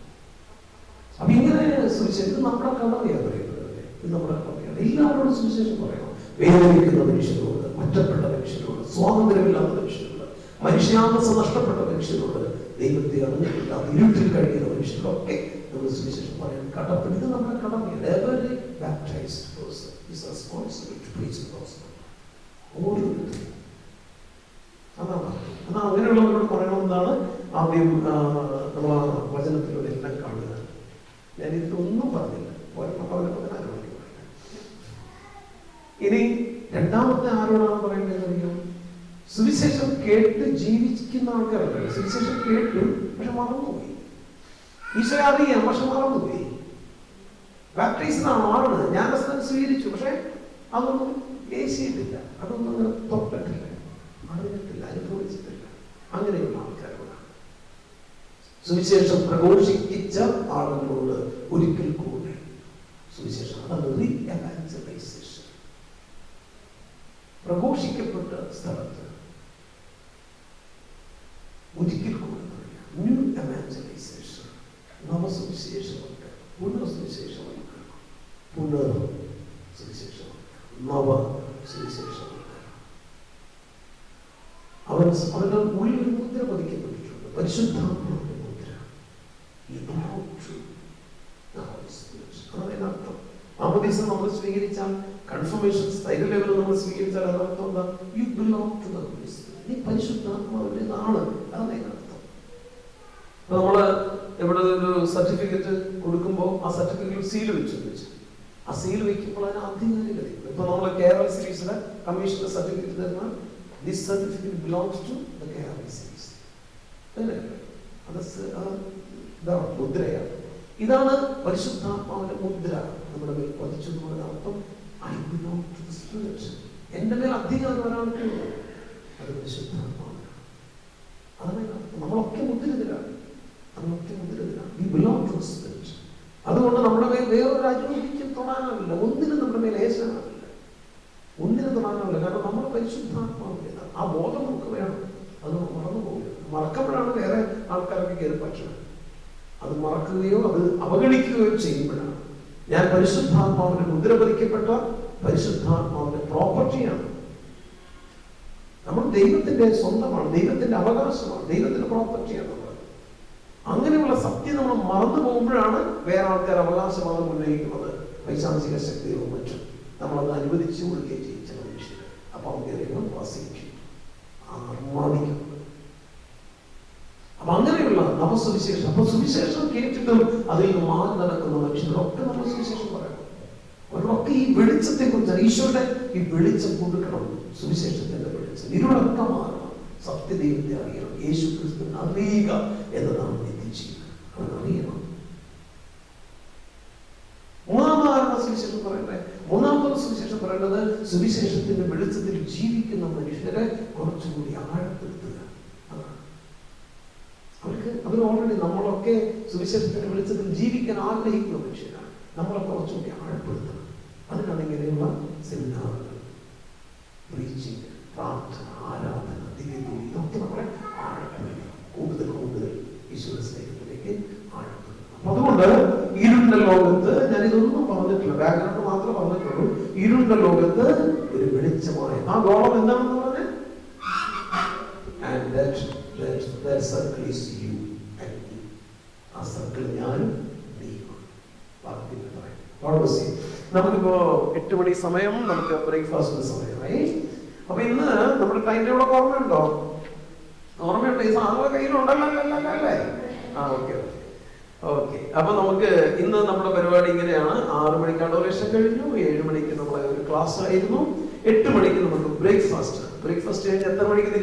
അപ്പൊ ഇങ്ങനെ സുവിശേഷം ഇത് നമ്മുടെ കടമയാണ് പറയുന്നത്. ഇത് നമ്മുടെ കടമയാണ്. എല്ലാവരോടും സുവിശേഷം പറയണം. വേദനിക്കുന്ന മനുഷ്യരോട്, മറ്റപ്പെട്ട മനുഷ്യരോട്, സ്വാതന്ത്ര്യമില്ലാത്ത മനുഷ്യരോട്, മനുഷ്യാന്തസം നഷ്ടപ്പെട്ട മനുഷ്യരോട്, ദൈവത്തെ അറിഞ്ഞിട്ടില്ലാത്ത ഇരുട്ടിൽ കഴിയുന്ന മനുഷ്യരോടൊക്കെ നമ്മൾ സുവിശേഷം പറയാൻ കടപ്പെടും. ഇത് നമ്മുടെ കടമയാണ്. Every baptized person is responsible to preach the gospel. ഓരോരുത്തരും അതാണ്. അങ്ങനെയുള്ളവരോട് പറയണമെന്നാണ് ആദ്യം നമ്മൾ ആ വചനത്തിലൂടെ എല്ലാം കാണുക. ഞാൻ ഇതിലൊന്നും പറഞ്ഞില്ല. ഇനി രണ്ടാമത്തെ ആരോടാണ് പറയേണ്ടത് അറിയോ? സുവിശേഷം കേട്ട് ജീവിക്കുന്ന ആൾക്കാരല്ല. സുവിശേഷം കേട്ടു പക്ഷെ മറന്നുപോയി. ഈശോയെ അറിയാം പക്ഷെ മറന്നുപോയി. ബാപ്റ്റിസ്റ്റിനാണ് ആണ്, ജ്ഞാനസ്നാനം സ്വീകരിച്ചു പക്ഷെ അതൊന്നും ലേശിയിട്ടില്ല, അതൊന്നും അങ്ങനെ തൊട്ടിട്ടില്ല, അറിഞ്ഞിട്ടില്ല, അനുഭവിച്ചിട്ടില്ല. അങ്ങനെയുള്ള ആൾക്കാരോടാണ് സുവിശേഷം പ്രഘോഷിപ്പിച്ച ആളുകളോട് ഒരിക്കൽ കൂടെ സുവിശേഷം, അതാണ് റീ-എവാഞ്ചലൈസേഷൻ. പ്രഘോഷിക്കപ്പെട്ട സ്ഥലത്ത് ഒരിക്കൽ കൂടെ പറയാം, ന്യൂ എവാഞ്ചലൈസേഷൻ, നവസുവിശേഷമൊക്കെ, പുനഃസുവിശേഷമൊക്കെ, പുനഃസുവിശേഷമൊക്കെ, നവ സുവിശേഷമൊക്കെ. അവരുടെ ഉള്ളിൽ ഒരു മുദ്ര പതിക്കപ്പെട്ടിട്ടുണ്ട്, പരിശുദ്ധാത്മാവിന്റെ മുദ്ര. അർത്ഥം മാമോദീസം നമ്മൾ സ്വീകരിച്ചാൽ, കൺഫർമേഷൻ സ്ഥൈര്യ ലെവലിൽ നമ്മൾ സ്വീകരിച്ചാൽ അതിനർത്ഥം എന്താ? You belong to the holy spirit. നീ പരിശുദ്ധാത്മാവിൻ്റെതാണ്. അതാണ് അതിനർത്ഥം. അപ്പൊ നമ്മള് ഇവിടെ ഒരു സർട്ടിഫിക്കറ്റ് കൊടുക്കുമ്പോൾ ആ സർട്ടിഫിക്കറ്റ് സീൽ വെച്ചു. ആ സീൽ വെക്കുമ്പോൾ അതിന് അധികാരികൾ. ഇപ്പൊ നമ്മള് കേരള സീരീസിലെ കമ്മീഷന്റെ സർട്ടിഫിക്കറ്റ് തരുന്ന this certificate belongs to the KRI series. അത് മുദ്രയാണ്. ഇതാണ് പരിശുദ്ധാത്മാവിന്റെ മുദ്ര നമ്മുടെ മേൽ പതിച്ചു എന്നുള്ള അർത്ഥം. I belong to the spirit. എന്റെ മേൽ അധികാരം ഒരാൾക്കുണ്ട്, അത് പരിശുദ്ധാത്മാവാണ്. അതാണ് നമ്മളൊക്കെ മുദ്രിതരാണ്. We belong to the spirit. അതുകൊണ്ട് നമ്മുടെ മേൽ വേറൊരു രാജ്യം തൊടാനാവില്ല. ഒന്നിനും നമ്മുടെ മേൽ ഏശനാവില്ല, ഒന്നിനും തൊടാനാവില്ല. കാരണം നമ്മൾ പരിശുദ്ധാത്മാവില്ല. ആ ബോധം നമുക്ക് വേണം. അത് മറന്നു പോകില്ല. മറക്കപ്പെടാണ് വേറെ ആൾക്കാരൊക്കെ കയറി പറ്റണം. അത് മറക്കുകയോ അത് അവഗണിക്കുകയോ ചെയ്യുമ്പോഴാണ്. ഞാൻ പരിശുദ്ധാത്മാവിന്റെ മുദ്ര പതിക്കപ്പെട്ട പരിശുദ്ധാത്മാവിന്റെ പ്രോപ്പർട്ടിയാണ്. നമ്മൾ ദൈവത്തിന്റെ സ്വന്തമാണ്, ദൈവത്തിന്റെ അവകാശമാണ്, ദൈവത്തിന്റെ പ്രോപ്പർട്ടിയാണ് നമ്മൾ. അങ്ങനെയുള്ള സത്യം നമ്മൾ മറന്നു പോകുമ്പോഴാണ് വേറെ ആൾക്കാർ അവകാശവാദം ഉന്നയിക്കുന്നത്, പൈശാചിക ശക്തിയോ മറ്റും. നമ്മളത് അനുവദിച്ചു കൊടുക്കുകയും ചെയ്യിച്ച മനുഷ്യർ. അപ്പൊ അവരെ വസിക്കും, ആർമാദിക്കും. അപ്പൊ അങ്ങനെയുള്ള നവസുവിശേഷം. അപ്പൊ സുവിശേഷം കേട്ടിട്ടും അതിൽ നിന്ന് മാറി നടക്കുന്ന മനുഷ്യരൊക്കെ നമ്മൾ സുവിശേഷം പറയണം. അവരോടൊക്കെ ഈ വെളിച്ചത്തെ കുറിച്ച്, ഈശോയുടെ ഈ വെളിച്ചം കൊടുക്കണം. സുവിശേഷത്തിന്റെ വെളിച്ചം ഇരുളൊക്കെ മാറണം. സത്യദൈവത്തെ അറിയണം, യേശു ക്രിസ്തുവിനെ അറിയുക എന്നതാണ് നിത്യജീവൻ. അവൻ അറിയണം. മൂന്നാമതാണ് സുവിശേഷം പറയണ്ടേ. മൂന്നാമത്തെ സുവിശേഷം പറയേണ്ടത് സുവിശേഷത്തിന്റെ വെളിച്ചത്തിൽ ജീവിക്കുന്ന മനുഷ്യരെ കുറച്ചുകൂടി ആഴപ്പെടുത്തുക. അവർ ഓൾറെഡി നമ്മളൊക്കെ സുവിശേഷത്തിന്റെ വെളിച്ചത്തിൽ ജീവിക്കാൻ ആഗ്രഹിക്കുന്ന മനുഷ്യരാണ്. നമ്മളെ കുറച്ചുകൂടി ആഴപ്പെടുത്തണം. അതിനാണ് ഇങ്ങനെയുള്ള സെമിനാറുകൾ, പ്രീച്ചിങ്, പ്രാർത്ഥന, ആരാധന, ദിവ്യബലി, ഇതൊക്കെ നമ്മളെ ആഴപ്പെടുത്തണം. കൂടുതൽ ഈശ്വര സ്നേഹത്തിലേക്ക് ആഴപ്പെടുത്തണം. അപ്പൊ അതുകൊണ്ട് ഇരുണ്ട ലോകത്ത്, ഞാൻ ഇതൊന്നും പറഞ്ഞിട്ടില്ല, ബാക്ക്ഗ്രൗണ്ട് മാത്രമേ പറഞ്ഞിട്ടുള്ളൂ. ഇരുണ്ട ലോകത്ത് ഒരു വെളിച്ചമായ ആ ഗോളം എന്താണെന്ന് പറഞ്ഞത്, and that circle is you and me. ആ സർക്കിൾ ഞാനും നീയുമാണ്. ബാക്കി പറയാം. നമുക്കിപ്പോ 8 മണി സമയം, നമുക്ക് ബ്രേക്ക്ഫാസ്റ്റിന്റെ സമയമായി. അപ്പൊ ഇന്ന് നമ്മുടെ ടൈം ടേബിൾ ഓർമ്മയുണ്ടോ? ഓർമ്മയുണ്ടോ? ഈ സാധനം കയ്യിലുണ്ടല്ലോ അല്ലേ? ആ, ഓക്കെ. അപ്പൊ നമുക്ക് ഇന്ന് നമ്മുടെ പരിപാടി ഇങ്ങനെയാണ്. 6 മണിക്ക് അഡോറേഷൻ കഴിഞ്ഞു, 7 മണിക്ക് നമ്മളെ ഒരു ക്ലാസ് ആയിരുന്നു, 8 മണിക്ക് നമുക്ക് ബ്രേക്ക്ഫാസ്റ്റ് കഴിഞ്ഞ് എത്ര മണിക്ക് തിരിച്ചു